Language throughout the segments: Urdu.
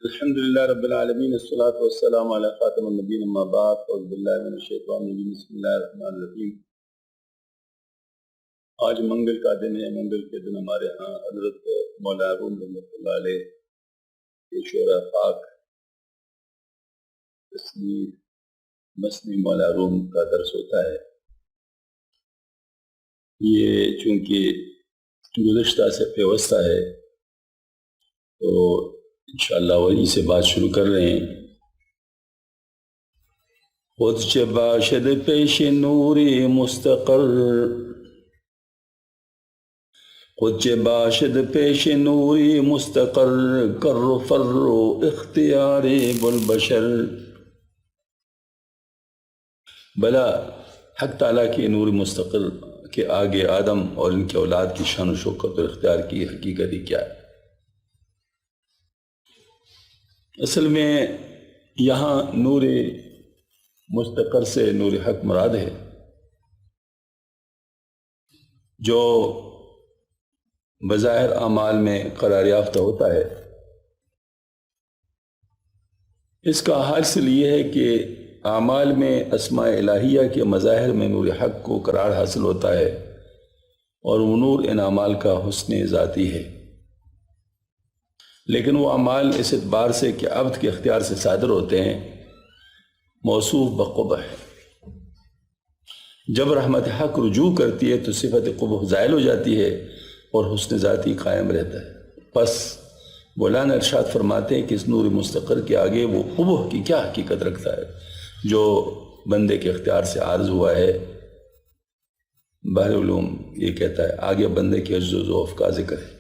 الحمد للہ رب العالمین والصلاة والسلام علی خاتم النبیین اما بعد اعوذ باللہ من الشیطان الرجیم بسم اللہ الرحمن الرحیم۔ آج منگل کا دن ہے۔ منگل کے دن ہمارے ہاں حضرت مولانا روم رحمۃ اللہ علیہ کے شعرا پاک تصنیف مثنی مولانا روم کا درس ہوتا ہے۔ یہ چونکہ گزشتہ سے پیوستہ ہے تو انشاءاللہ وہیں سے بات شروع کر رہے ہیں۔ خود چه باشد پیش نوری مستقر، خود چه باشد پیش نوری مستقر، کر و فر و اختیار بالبشر۔ بلا حق تعالیٰ کے نور مستقر کے آگے آدم اور ان کے اولاد کی شان و شوکت اور اختیار کی حقیقت ہی کیا ہے؟ اصل میں یہاں نور مستقر سے نور حق مراد ہے، جو بظاہر اعمال میں قرار یافتہ ہوتا ہے۔ اس کا حاصل یہ ہے کہ اعمال میں اسماء الہیہ کے مظاہر میں نور حق کو قرار حاصل ہوتا ہے، اور وہ نور ان اعمال کا حسن ذاتی ہے۔ لیکن وہ اعمال اس اعتبار سے کہ عبد کے اختیار سے صادر ہوتے ہیں موصوف بقبح ہے۔ جب رحمت حق رجوع کرتی ہے تو صفت قبح زائل ہو جاتی ہے اور حسن ذاتی قائم رہتا ہے۔ پس مولانا ارشاد فرماتے ہیں کہ اس نور مستقر کے آگے وہ قبح کی کیا حقیقت رکھتا ہے جو بندے کے اختیار سے عارض ہوا ہے۔ بحر علوم یہ کہتا ہے آگے بندے کے عجز و ضعف کا ذکر ہے،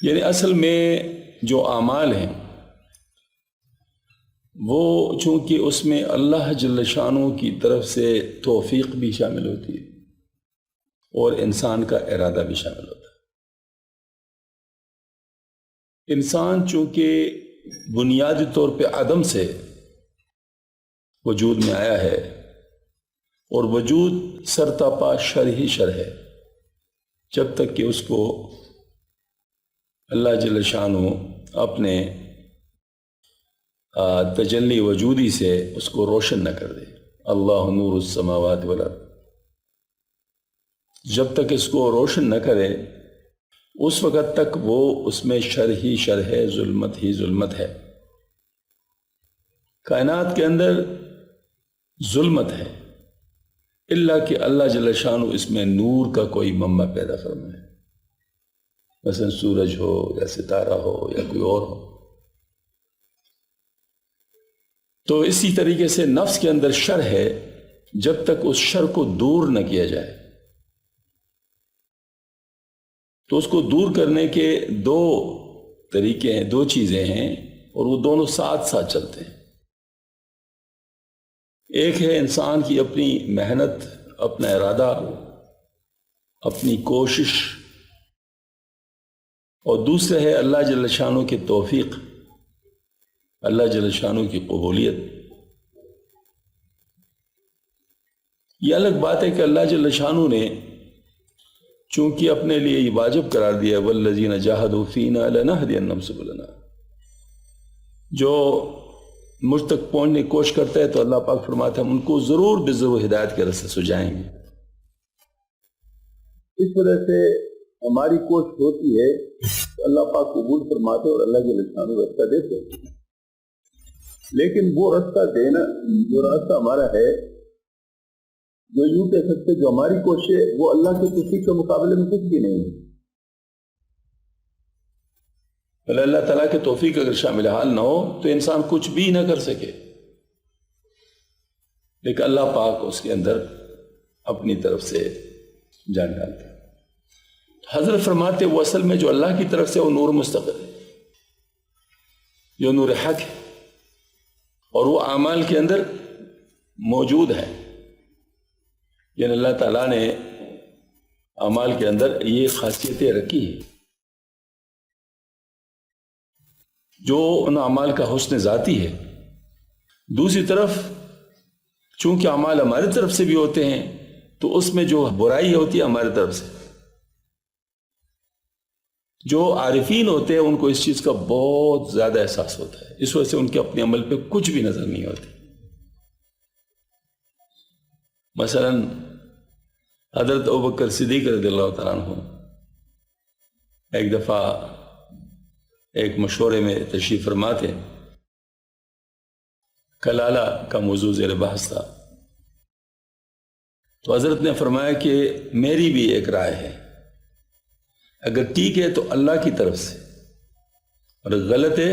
یعنی اصل میں جو اعمال ہیں وہ چونکہ اس میں اللہ جل شانہ کی طرف سے توفیق بھی شامل ہوتی ہے اور انسان کا ارادہ بھی شامل ہوتا ہے۔ انسان چونکہ بنیادی طور پہ عدم سے وجود میں آیا ہے، اور وجود سرتاپا شر ہی شر ہے، جب تک کہ اس کو اللہ جل شانہ اپنے تجلی وجودی سے اس کو روشن نہ کر دے۔ اللہ نور السماوات والارض، جب تک اس کو روشن نہ کرے اس وقت تک وہ اس میں شر ہی شر ہے، ظلمت ہی ظلمت ہے۔ کائنات کے اندر ظلمت ہے الا کہ اللہ جل شانہ اس میں نور کا کوئی منبع پیدا فرمائے، مثلا سورج ہو یا ستارہ ہو یا کوئی اور ہو۔ تو اسی طریقے سے نفس کے اندر شر ہے، جب تک اس شر کو دور نہ کیا جائے تو اس کو دور کرنے کے دو طریقے ہیں، دو چیزیں ہیں، اور وہ دونوں ساتھ ساتھ چلتے ہیں۔ ایک ہے انسان کی اپنی محنت، اپنا ارادہ، اپنی کوشش، اور دوسرے ہے اللہ جل شانہ کی توفیق، اللہ جل شانہ کی قبولیت۔ یہ الگ بات ہے کہ اللہ جل شانہ نے چونکہ اپنے لیے یہ واجب قرار دیا والذین جاہدوا فینا لنہدینہم سبلنا، جو مجھ تک پہنچنے کی کوشش کرتا ہے تو اللہ پاک فرماتا ہے ہم ان کو ضرور بضرور ہدایت کے راستے سجائیں گے۔ اس وجہ سے ہماری کوشش ہوتی ہے تو اللہ پاک قبول فرماتے اور اللہ کے لسانوں راستہ دیتے، لیکن وہ راستہ دینا، جو راستہ ہمارا ہے، جو یوں کہہ سکتے جو ہماری کوشش ہے، وہ اللہ کے توفیق کے مقابلے میں کچھ بھی نہیں ہے۔ اللہ تعالیٰ کے توفیق اگر شامل حال نہ ہو تو انسان کچھ بھی نہ کر سکے، لیکن اللہ پاک اس کے اندر اپنی طرف سے جان ڈالتے ہیں۔ حضرت فرماتے وہ اصل میں جو اللہ کی طرف سے وہ نور مستقر ہے، جو نور حق ہے، اور وہ اعمال کے اندر موجود ہے، یعنی اللہ تعالیٰ نے اعمال کے اندر یہ خاصیتیں رکھی ہیں جو ان اعمال کا حسن ذاتی ہے۔ دوسری طرف چونکہ اعمال ہماری طرف سے بھی ہوتے ہیں تو اس میں جو برائی ہوتی ہے ہماری طرف سے، جو عارفین ہوتے ہیں ان کو اس چیز کا بہت زیادہ احساس ہوتا ہے، اس وجہ سے ان کے اپنے عمل پہ کچھ بھی نظر نہیں ہوتی۔ مثلا حضرت ابوبکر صدیق رضی اللہ تعالیٰ عنہ ایک دفعہ ایک مشورے میں تشریف فرما تھے، کلالہ کا موضوع زیر بحث تھا، تو حضرت نے فرمایا کہ میری بھی ایک رائے ہے، اگر ٹھیک ہے تو اللہ کی طرف سے، اور غلط ہے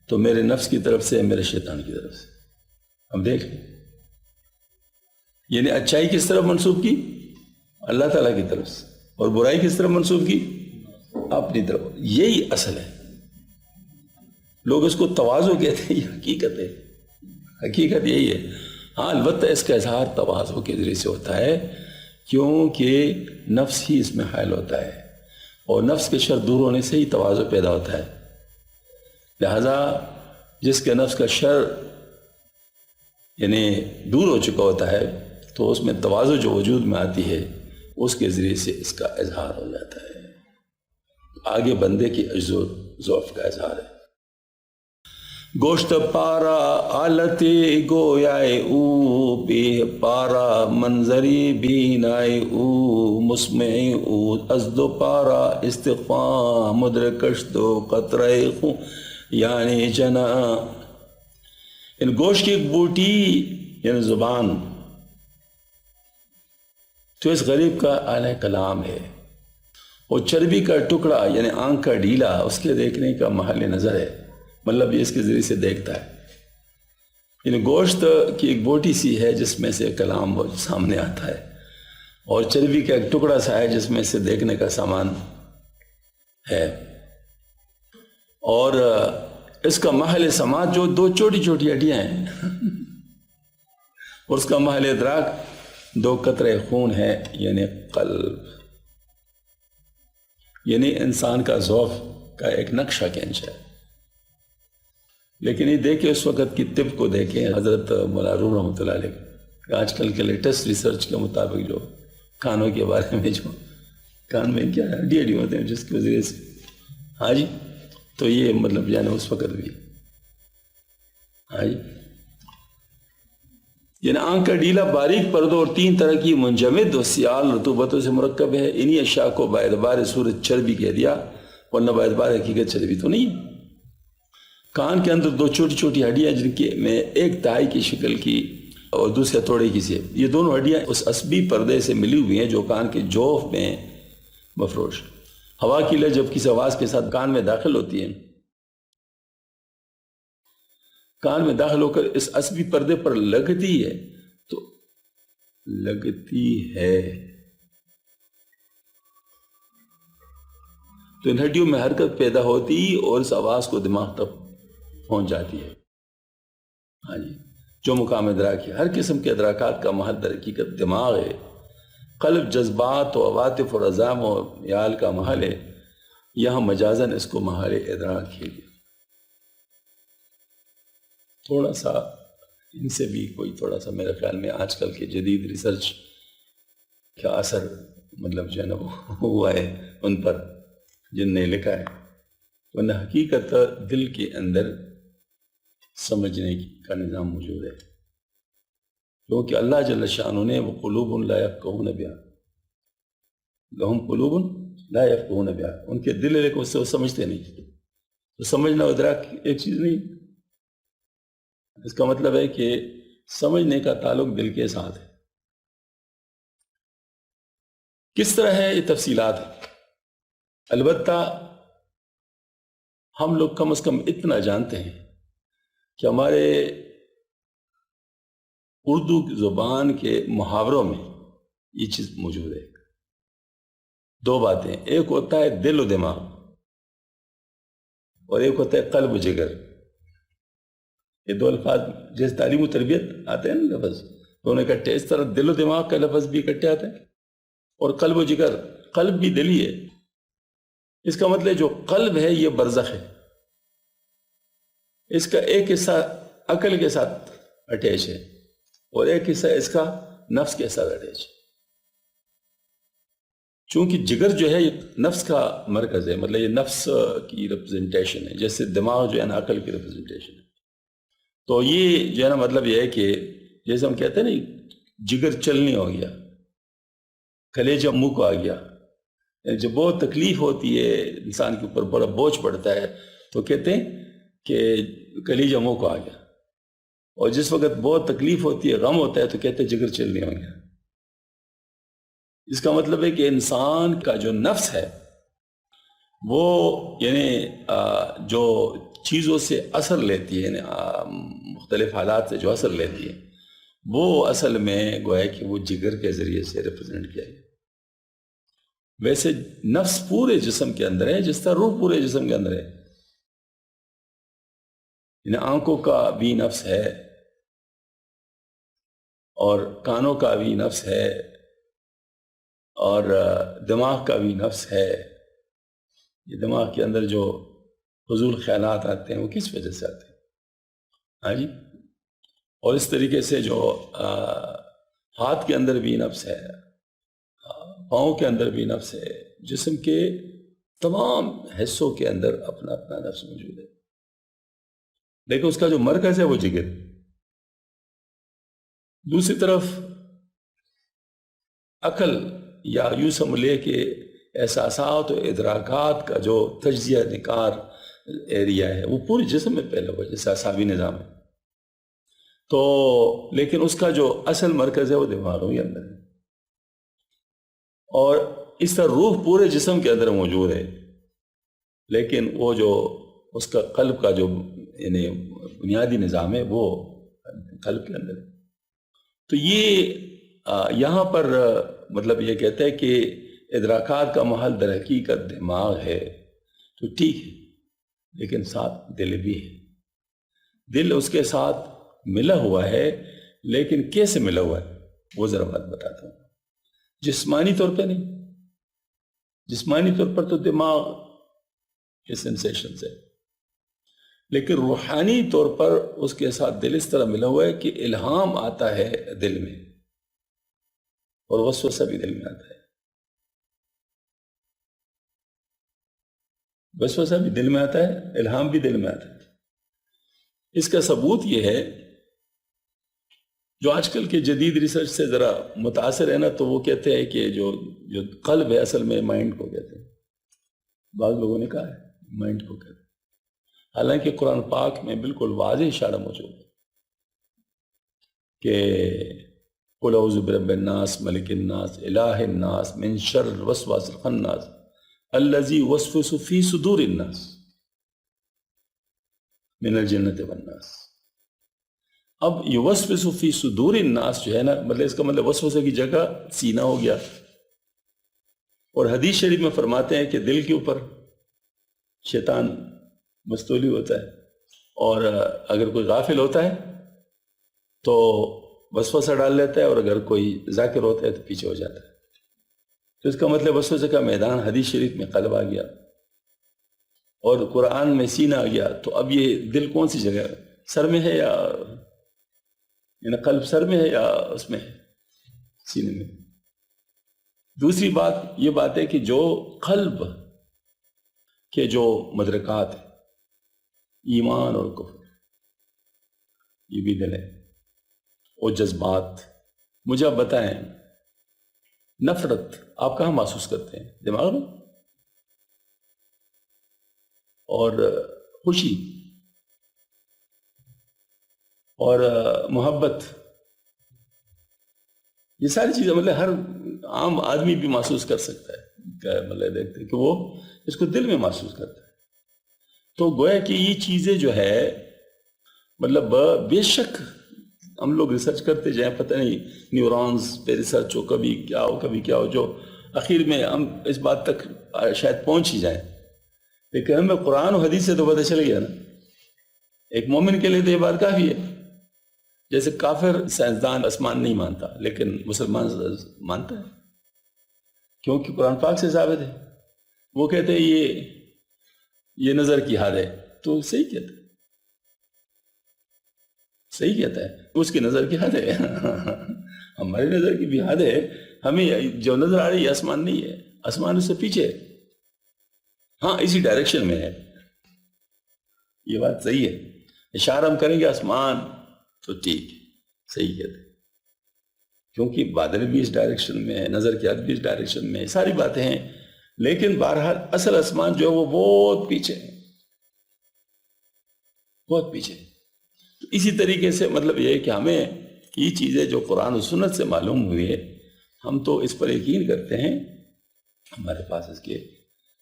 تو میرے نفس کی طرف سے، میرے شیطان کی طرف سے۔ اب دیکھ لیں، یعنی اچھائی کس طرف منسوب کی؟ اللہ تعالیٰ کی طرف سے، اور برائی کس طرف منسوب کی؟ اپنی طرف۔ یہی اصل ہے، لوگ اس کو تواضع کہتے ہیں، یہ حقیقت ہے، حقیقت یہی ہے۔ ہاں البتہ اس کا اظہار تواضع کے ذریعے سے ہوتا ہے، کیونکہ نفس ہی اس میں حائل ہوتا ہے، اور نفس کے شر دور ہونے سے ہی تواضع پیدا ہوتا ہے۔ لہذا جس کے نفس کا شر یعنی دور ہو چکا ہوتا ہے تو اس میں تواضع جو وجود میں آتی ہے اس کے ذریعے سے اس کا اظہار ہو جاتا ہے، آگے بندے کی عجز و ضعف کا اظہار ہے۔ گوشت پارا آلت گویائے او بے پارا منظری بینائے او مسمعی او ازد پارا استغفا مدرکش دو قطرے خو یعنی جنا۔ ان گوشت کی ایک بوٹی یعنی زبان تو اس غریب کا اعلی کلام ہے، اور چربی کا ٹکڑا یعنی آنکھ کا ڈھیلا اس کے دیکھنے کا محل نظر ہے، مطلب یہ اس کے ذریعے سے دیکھتا ہے۔ یعنی گوشت کی ایک بوٹی سی ہے جس میں سے کلام سامنے آتا ہے، اور چربی کا ایک ٹکڑا سا ہے جس میں سے دیکھنے کا سامان ہے، اور اس کا محل سماعت جو دو چھوٹی چھوٹی ہڈیاں ہیں اور اس کا محل ادراک دو قطرے خون ہے یعنی قلب، یعنی انسان کا ضعف کا ایک نقشہ کھینچ ہے۔ لیکن یہ دیکھیں اس وقت کی طب کو دیکھیں، حضرت مولانا روم رحمۃ اللہ علیہ آج کل کے لیٹسٹ ریسرچ کے مطابق جو کانوں کے بارے میں، جو کان میں کیا ہڈی ہوتے ہیں جس کے ذریعے سے، ہاں جی، تو یہ مطلب یعنی اس وقت بھی، ہاں جی، یعنی آنکھ کا ڈھیلا باریک پردوں اور 3 طرح کی منجمد و سیال رطوبتوں سے مرکب ہے۔ انہی اشیاء کو باعتبار صورت چربی کہہ دیا، ورنہ باعتبار حقیقت چربی تو نہیں ہے۔ کان کے اندر 2 چھوٹی چھوٹی ہڈیاں جن کے میں ایک تہائی کی شکل کی اور دوسرے توڑے کی سی، یہ دونوں ہڈیاں اس عصبی پردے سے ملی ہوئی ہیں جو کان کے جوف میں مفروش۔ ہوا کی لہر جب کسی آواز کے ساتھ کان میں داخل ہوتی ہے، کان میں داخل ہو کر اس عصبی پردے پر لگتی ہے تو ان ہڈیوں میں حرکت پیدا ہوتی اور اس آواز کو دماغ تک پہنچ جاتی ہے۔ ہاں جی، جو مقام ادراک ہے، ہر قسم کے ادراکات کا محل در حقیقت دماغ ہے۔ قلب جذبات و عواطف و عزام و خیال کا محل ہے، یہاں مجازن اس کو محل ادراک ہے۔ تھوڑا سا ان سے بھی کوئی تھوڑا سا میرے خیال میں آج کل کے جدید ریسرچ کا اثر مطلب جو ہے نا ہوا ہے ان پر جن نے لکھا ہے، ورنہ حقیقت دل کے اندر سمجھنے کا نظام موجود ہے، کیونکہ اللہ جل شانہ نے وہ قلوب لا یفقہون بہا، لہم قلوب لا یفقہون بہا، ان کے دل ہے کہ وہ سمجھتے نہیں، تو سمجھنا ادراک ایک چیز نہیں۔ اس کا مطلب ہے کہ سمجھنے کا تعلق دل کے ساتھ ہے۔ کس طرح ہے یہ تفصیلات ہیں، البتہ ہم لوگ کم از کم اتنا جانتے ہیں کہ ہمارے اردو زبان کے محاوروں میں یہ چیز موجود ہے۔ 2 باتیں، ایک ہوتا ہے دل و دماغ اور ایک ہوتا ہے قلب و جگر۔ یہ 2 الفاظ جیسے تعلیم و تربیت آتے ہیں نا لفظ، دونوں اکٹھے، اس طرح دل و دماغ کا لفظ بھی اکٹھے آتے ہیں، اور قلب و جگر، قلب بھی دل ہی ہے۔ اس کا مطلب جو قلب ہے یہ برزخ ہے، اس کا ایک حصہ عقل کے ساتھ اٹیچ ہے اور ایک حصہ اس کا نفس کے ساتھ اٹیچ ہے۔ چونکہ جگر جو ہے یہ نفس کا مرکز ہے، مطلب یہ نفس کی ریپرزنٹیشن ہے، جیسے دماغ جو ہے نا عقل کی ریپرزنٹیشن ہے. تو یہ جو ہے نا مطلب یہ ہے کہ جیسے ہم کہتے ہیں نا جگر چلنی ہو گیا، کلیجہ منہ کو آ گیا. جب بہت تکلیف ہوتی ہے انسان کے اوپر، بڑا بوجھ پڑتا ہے، تو کہتے ہیں کہ کلیجہ منہ کو آ گیا. اور جس وقت بہت تکلیف ہوتی ہے، غم ہوتا ہے، تو کہتے ہیں جگر چلنی ہو گیا. اس کا مطلب ہے کہ انسان کا جو نفس ہے وہ یعنی جو چیزوں سے اثر لیتی ہے، یعنی مختلف حالات سے جو اثر لیتی ہے، وہ اصل میں گویا کہ وہ جگر کے ذریعے سے ریپرزینٹ کیا گیا. ویسے نفس پورے جسم کے اندر ہے، جس طرح روح پورے جسم کے اندر ہے. یعنی آنکھوں کا بھی نفس ہے، اور کانوں کا بھی نفس ہے، اور دماغ کا بھی نفس ہے. یہ دماغ کے اندر جو فضول خیالات آتے ہیں وہ کس وجہ سے آتے ہیں؟ ہاں جی. اور اس طریقے سے جو ہاتھ کے اندر بھی نفس ہے، پاؤں کے اندر بھی نفس ہے، جسم کے تمام حصوں کے اندر اپنا اپنا نفس موجود ہے، لیکن اس کا جو مرکز ہے وہ جگر. دوسری طرف عقل یا یوں سمجھ لے کہ احساسات و ادراکات کا جو تجزیہ نکار ایریا ہے وہ پورے جسم میں پھیلا ہوا ہے، جیسے اعصابی نظام ہے. تو لیکن اس کا جو اصل مرکز ہے وہ دماغوں کے اندر ہے. اور اس طرح روح پورے جسم کے اندر موجود ہے، لیکن وہ جو اس کا قلب کا جو یعنی بنیادی نظام ہے وہ قلب کے اندر ہے. تو یہ یہاں پر مطلب یہ کہتا ہے کہ ادراکات کا محل در حقیقت دماغ ہے. تو ٹھیک ہے، لیکن ساتھ دل بھی ہے. دل اس کے ساتھ ملا ہوا ہے، لیکن کیسے ملا ہوا ہے وہ ذرا بات بتاتا ہوں. جسمانی طور پہ نہیں، جسمانی طور پر تو دماغ کے سینسیشن سے، لیکن روحانی طور پر اس کے ساتھ دل اس طرح ملا ہوا ہے کہ الہام آتا ہے دل میں، اور وسوسہ بھی دل میں آتا ہے. وسوسہ بھی دل میں آتا ہے، الہام بھی دل میں آتا ہے. اس کا ثبوت یہ ہے، جو آج کل کے جدید ریسرچ سے ذرا متاثر ہے نا، تو وہ کہتے ہیں کہ جو قلب ہے اصل میں مائنڈ کو کہتے ہیں. بعض لوگوں نے کہا ہے مائنڈ کو کہتے ہیں، حالانکہ قرآن پاک میں بالکل واضح اشارہ موجود ہے کہ قل اعوذ برب الناس ملک الناس الہ الناس من شر الوسواس الخناس الذی یوسوس فی صدور الناس من الجنۃ والناس. اب یوسوس فی صدور الناس جو ہے نا، مطلب اس کا مطلب وسوسے کی جگہ سینہ ہو گیا. اور حدیث شریف میں فرماتے ہیں کہ دل کے اوپر شیطان مستولی ہوتا ہے، اور اگر کوئی غافل ہوتا ہے تو وسوسہ ڈال لیتا ہے، اور اگر کوئی ذاکر ہوتا ہے تو پیچھے ہو جاتا ہے. تو اس کا مطلب وسوسے کا میدان حدیث شریف میں قلب آ گیا، اور قرآن میں سینہ آ گیا. تو اب یہ دل کون سی جگہ ہے؟ سر میں ہے، یا یعنی قلب سر میں ہے، یا اس میں ہے سینے میں؟ دوسری بات یہ بات ہے کہ جو قلب کے جو مدرکات ہیں، ایمان اور کفر، یہ بھی دل ہے. اور جذبات، مجھے آپ بتائیں نفرت آپ کہاں محسوس کرتے ہیں؟ دماغ میں. اور خوشی اور محبت، یہ ساری چیزیں مطلب ہر عام آدمی بھی محسوس کر سکتا ہے، مطلب دیکھتے ہیں کہ وہ اس کو دل میں محسوس کرتا ہے. تو گویا کہ یہ چیزیں جو ہے مطلب بے شک ہم لوگ ریسرچ کرتے جائیں، پتہ نہیں نیورونز پہ ریسرچ ہو، کبھی کیا ہو کبھی کیا ہو، جو اخیر میں ہم اس بات تک شاید پہنچ ہی جائیں. لیکن ہمیں قرآن و حدیث سے تو پتہ چل گیا نا. ایک مومن کے لیے تو یہ بات کافی ہے. جیسے کافر سائنسدان آسمان نہیں مانتا، لیکن مسلمان مانتا ہے، کیونکہ قرآن پاک سے ثابت ہے. وہ کہتے ہیں یہ نظر کی حد ہے، تو صحیح کہتا ہے، صحیح کہتا ہے، اس کی نظر کی حد ہے. ہماری نظر کی بھی حد ہے. ہمیں جو نظر آ رہی ہے آسمان نہیں ہے، آسمان اس سے پیچھے، ہاں اسی ڈائریکشن میں ہے، یہ بات صحیح ہے، اشارہ ہم کریں گے آسمان تو ٹھیک ہے، صحیح ہے، کیونکہ بادل بھی اس ڈائریکشن میں ہے، نظر کی حد بھی اس ڈائریکشن میں ہے، ساری باتیں ہیں، لیکن بہرحال اصل آسمان جو ہے وہ بہت پیچھے ہے، بہت پیچھے۔ اسی طریقے سے مطلب یہ ہے کہ ہمیں یہ چیزیں جو قرآن و سنت سے معلوم ہوئی ہے، ہم تو اس پر یقین کرتے ہیں، ہمارے پاس اس کے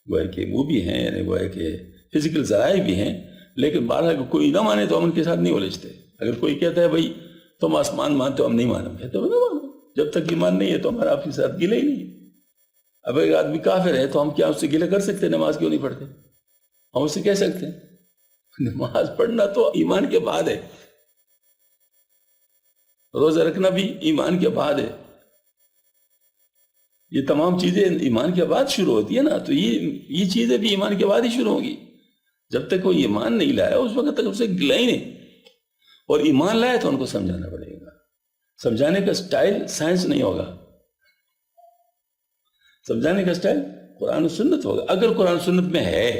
گویا کہ وہ بھی ہیں، یعنی گویا کہ فزیکل ذرائع بھی ہیں، لیکن بہرحال کوئی نہ مانے تو ہم ان کے ساتھ نہیں الجھتے۔ اگر کوئی کہتا ہے بھائی تم آسمان مانتے ہو، ہم نہیں مانیں، کہتے ہو نہ مانو، جب تک ایمان نہیں ہے تو ہمارا آپ کے ساتھ گلے ہی نہیں ہے۔ اب ایک آدمی کافر ہے تو ہم کیا اس سے گلے کر سکتے ہیں؟ نماز کیوں نہیں پڑھتے؟ ہم اس سے کہہ سکتے ہیں نماز پڑھنا تو ایمان کے بعد ہے، روزہ رکھنا بھی ایمان کے بعد ہے، یہ تمام چیزیں ایمان کے بعد شروع ہوتی ہے نا، تو یہ چیزیں بھی ایمان کے بعد ہی شروع ہوں گی۔ جب تک وہ ایمان نہیں لایا اس وقت تک اسے گلا ہی نہیں، اور ایمان لائے تو ان کو سمجھانا پڑے گا۔ سمجھانے کا سٹائل سائنس نہیں ہوگا، سمجھانے کا سٹائل قرآن و سنت ہوگا۔ اگر قرآن و سنت میں ہے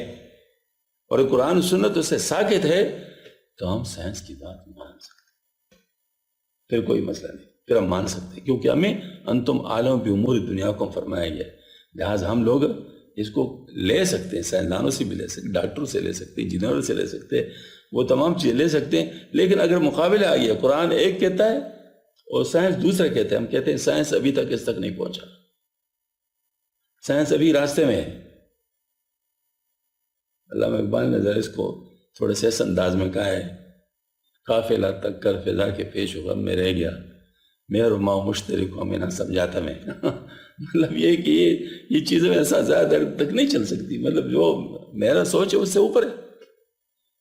اور قرآن و سنت اس سے ساکت ہے تو ہم سائنس کی بات مان سکتے ہیں، پھر کوئی مسئلہ نہیں، پھر ہم مان سکتے ہیں، کیونکہ ہمیں انتم عالم بامور دنیا کو فرمایا گیا، لہٰذا ہم لوگ اس کو لے سکتے ہیں، سائنسدانوں سے بھی لے سکتے، ڈاکٹروں سے لے سکتے، انجینئروں سے لے سکتے، وہ تمام چیزیں لے سکتے ہیں۔ لیکن اگر مقابلہ آ گیا، قرآن ایک کہتا ہے اور سائنس دوسرا کہتا ہے، ہم کہتے ہیں سائنس ابھی تک اس تک نہیں پہنچا، سائنس ابھی راستے میں ہے۔ علامہ اقبال نے ذرا اس کو تھوڑے سے اس انداز میں کہا ہے، قافلہ تک کر فضا کے پیش و غم میں رہ گیا، مہر و ماں مشترک ہو میں نہ سمجھاتا میں مطلب یہ کہ یہ چیزیں ایسا زیادہ تک نہیں چل سکتی، مطلب جو میرا سوچ ہے اس سے اوپر ہے،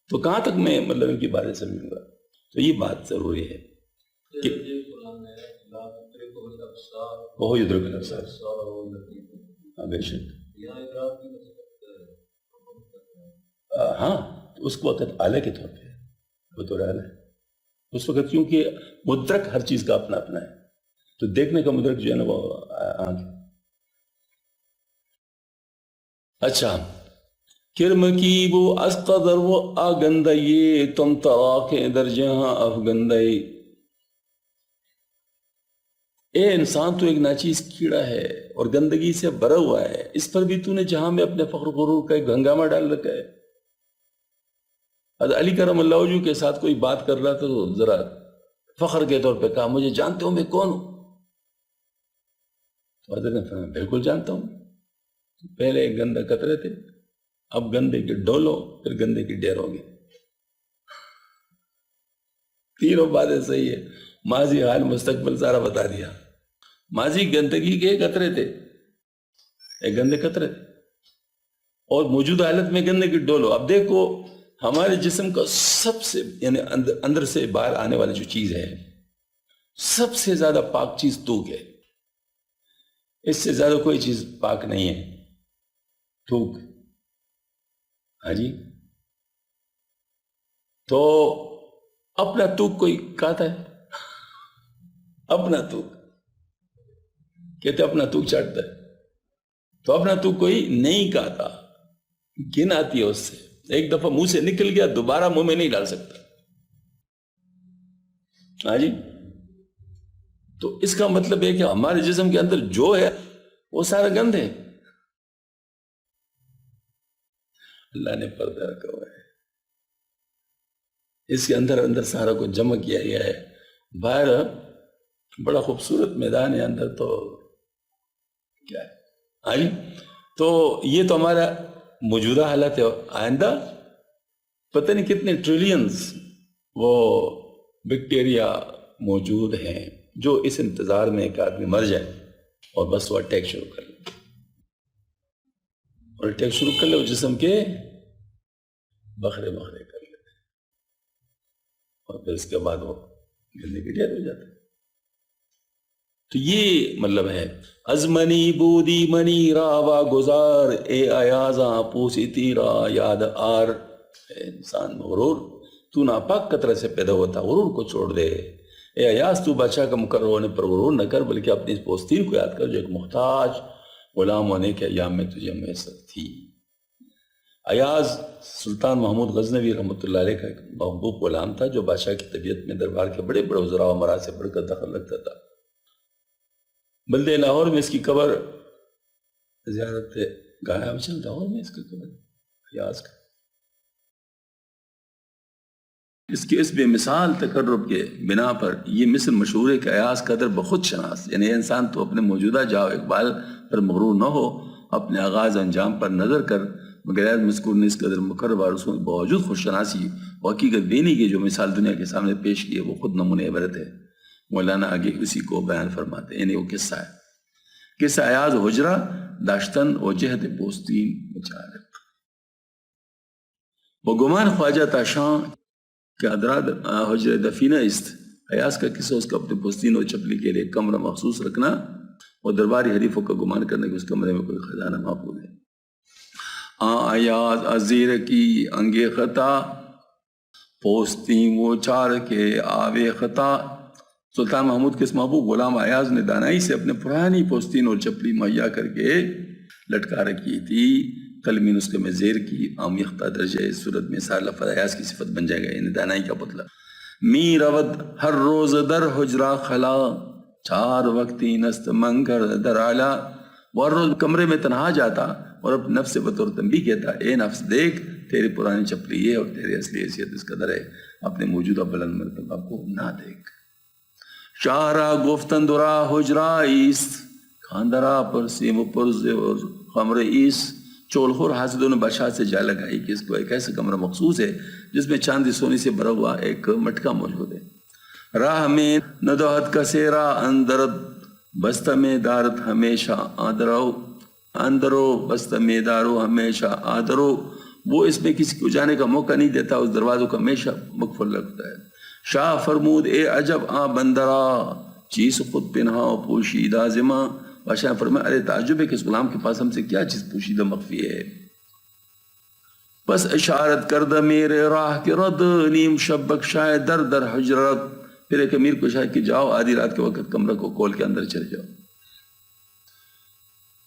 تو کہاں تک میں مطلب ان کی باتیں سمجھوں گا؟ تو یہ بات ضروری ہے کہ وہ یدرک الابصار، ہاں بے شک، ہاں اس وقت آلے کے طور پہ وہ تو رہا ہے اس وقت، کیونکہ مدرک ہر چیز کا اپنا اپنا ہے، تو دیکھنے کا مدرک جو ہے نا وہ آنکھ۔ اچھا، کرم کی وہ از قدر وہ آگندئی تم تراکے در جہاں افگندئی، اے انسان تو ایک ناچیز کیڑا ہے اور گندگی سے بھرا ہوا ہے، اس پر بھی تو نے جہاں میں اپنے فخر غرور کا ایک ہنگامہ ڈال رکھا ہے۔ حضرت علی کرم اللہ وجہہ کے ساتھ کوئی بات کر رہا تھا تو ذرا فخر کے طور پہ کہا مجھے جانتے ہو میں کون ہوں؟ تو حضرت نے فرمایا بالکل جانتا ہوں، پہلے ایک گندہ قطرے تھے، اب گندے کے ڈولو، پھر گندے کی ڈیر ہوگی، تینوں باتیں صحیح ہے، ماضی حال مستقبل سارا بتا دیا۔ ماضی گندگی کے قطرے تھے، ایک گندے قطرے تھے، اور موجودہ حالت میں گندے کی ڈولو۔ اب دیکھو ہمارے جسم کا سب سے یعنی اندر سے باہر آنے والی جو چیز ہے سب سے زیادہ پاک چیز تھوک ہے، اس سے زیادہ کوئی چیز پاک نہیں ہے، تھوک۔ ہاں جی، تو اپنا تھوک کوئی کھاتا ہے؟ اپنا تھوک کہتے اپنا تھوک چاٹتا ہے، تو اپنا تھوک کوئی نہیں کھاتا، گن آتی ہے اس سے، ایک دفعہ منہ سے نکل گیا دوبارہ منہ میں نہیں ڈال سکتا۔ ہاں جی، تو اس کا مطلب ہے کہ ہمارے جسم کے اندر جو ہے وہ سارا گند ہے، اللہ نے پردہ رکھا ہوا ہے، اس کے اندر اندر سارا کو جمع کیا گیا ہے۔ باہر بڑا خوبصورت میدان ہے، اندر تو کیا ہے۔ ہاں جی، تو یہ تو ہمارا موجودہ حالت ہے، آئندہ پتہ نہیں کتنے ٹریلینز وہ بیکٹیریا موجود ہیں جو اس انتظار میں ایک آدمی مر جائے اور بس وہ اٹیک شروع کر لے، اور اٹیک شروع کر لے وہ جسم کے بخرے بخرے کر لے، اور پھر اس کے بعد وہ گندے کی ڈیتھ ہو جاتا ہے۔ تو یہ مطلب ہے ازمنی بودی منی راوا گزار، اے ایازاں پوسی تیرا یاد آر، اے انسان غرور تو ناپاک قطرے سے پیدا ہوتا، غرور کو چھوڑ دے، اے ایاز تو بادشاہ کا مقرر ہونے پر غرور نہ کر، بلکہ اپنی اس پوستین کو یاد کر جو ایک محتاج غلام ہونے کے ایام میں تجھے میسر تھی۔ ایاز سلطان محمود غزنوی رحمۃ اللہ علیہ کا ایک محبوب غلام تھا جو بادشاہ کی طبیعت میں دربار کے بڑے بڑے وزراء و امراء سے بڑھ کر دخل رکھتا تھا۔ بلدے لاہور میں اس کی قبر زیارت گایا لاہور میں اس کا قبر ایاز کا۔ اس کے اس بے مثال تقرب کے بنا پر یہ مثل مشہور ہے کہ ایاز قدر بخود شناس، یعنی انسان تو اپنے موجودہ جاؤ اقبال پر مغرور نہ ہو، اپنے آغاز انجام پر نظر کر، مگر مذکور نے اس قدر مقرب اور اس میں باوجود خود شناسی و حقیقت بینی کی جو مثال دنیا کے سامنے پیش کی ہے وہ خود نمونہ عبرت ہے۔ مولانا آگے اسی کو بیان فرماتے ہیں، یعنی وہ قصہ ہے، قصہ ایاز حجرہ داشتن و جہد پوستین مچارق وہ گمان خواجہ تاشاں کہ ادراد حجر دفینہ است۔ ایاز کا قصہ اس کا اپنے پوستین و چپلی کے لیے کمرہ مخصوص رکھنا اور درباری حریفوں کا گمان کرنے کہ اس کمرے میں کوئی خزانہ محفوظ ہے۔ ایاز ازیر کی انگے خطا پوستین و چار کے آوے خطا۔ سلطان محمود کے اس محبوب غلام ایاز نے دانائی سے اپنے پرانی پوستین اور چپلی مہیا کر کے لٹکا رکھی تھی۔ کلمی نسخے میں زیر کی آمیختہ درجہ اس صورت میں سار لفظ ایاز کی صفت بن جائے گا، یعنی دانائی کا مطلب۔ می رود ہر روز در حجرہ خلا چار وقتی نست منگر در آلا۔ وہ ہر روز کمرے میں تنہا جاتا اور اپنے نفس سے بطور تنبیہ کہتا، اے نفس دیکھ تیری پرانی چپلی ہے اور تیری اصلی حیثیت اس قدر ہے، اپنے موجودہ بلند مرتبہ کو نہ دیکھ۔ شارا گفتن درا حجرہ ایست خاندرا پر سیم پرز اور خمر ایست۔ چولخور حاسدوں نے بادشاہ سے جا لگائی کہ اس کو ایک ایسا کمرہ مخصوص ہے جس میں چاندی سونی سے بھرا ہوا ایک مٹکا موجود ہے۔ راہ میں ندوہت کا سیرا اندرد بست میں دارت ہمیشہ آدرو، اندرو بست میں دارو ہمیشہ آدرو۔ وہ اس میں کسی کو جانے کا موقع نہیں دیتا، اس دروازوں کا ہمیشہ مقفل رکھتا ہے۔ شاہ فرمود اے عجب آ بندرا چیز خود پنہا پوشیدہ ذمہ۔ بادشاہ نے فرمایا ارے تعجب ہے کہ اس غلام کے پاس ہم سے کیا چیز پوشیدہ مخفی ہے۔ بس اشارت کردہ میرے راہ کے رد نیم شبک شاید در در حجرت۔ پھر ایک امیر کو شاید کہ جاؤ آدھی رات کے وقت کمرہ کو کھول کے اندر چلے جاؤ۔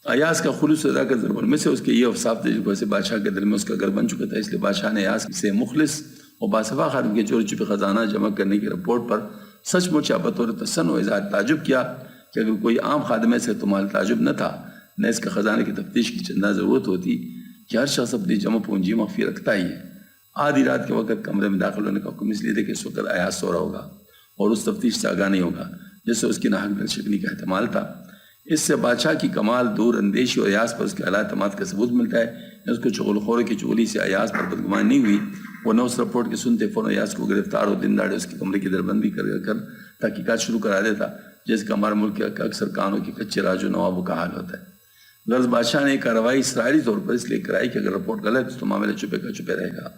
ایاز کا خلوص ادا کر ضرور میں سے اس کے یہ اوصاف تھے جو ویسے بادشاہ کے دل میں اس کا گھر بن چکا تھا، اس لیے بادشاہ نے ایاز سے مخلص اور باصفا خادم کے چوری چھپے خزانہ جمع کرنے کی رپورٹ پر سچ مچ بطور تسن و اظہار تعجب کیا کہ اگر کوئی عام خادم ایسے تو مال تعجب نہ تھا، نہ اس کے خزانے کی تفتیش کی چندہ ضرورت ہوتی کہ ہر شخص اپنی جمع پونجی مخفی رکھتا ہی ہے۔ آدھی رات کے وقت کمرے میں داخل ہونے کا حکم اس لیے تھا کہ اس وقت ایاز سو رہا ہوگا اور اس تفتیش سے آگاہ نہیں ہوگا جس سے اس کی ناحق دلشکنی کا احتمال تھا۔ اس سے بادشاہ کی کمال دور اندیشی اور ایاز پر اس کے اعلیٰ اعتماد کا ثبوت ملتا ہے۔ اس کو چغل خور کی چغلی سے ایاز پر بدگمانی نہیں ہوئی، وہ نہ اس رپورٹ کے سنتے فوراً ایاز کو گرفتار اور دن داڑے اس کے کمرے کی دربندی کر تحقیقات شروع کرا دیتا، جیسے کہ ہمارے ملک کے اکثر کانوں کے کچے راج و نوابوں کا حال ہوتا ہے۔ غرض بادشاہ نے کارروائی اسرائیلی طور پر اس لیے کرائی کہ اگر رپورٹ غلط تو معاملہ چھپے کا چھپے رہے گا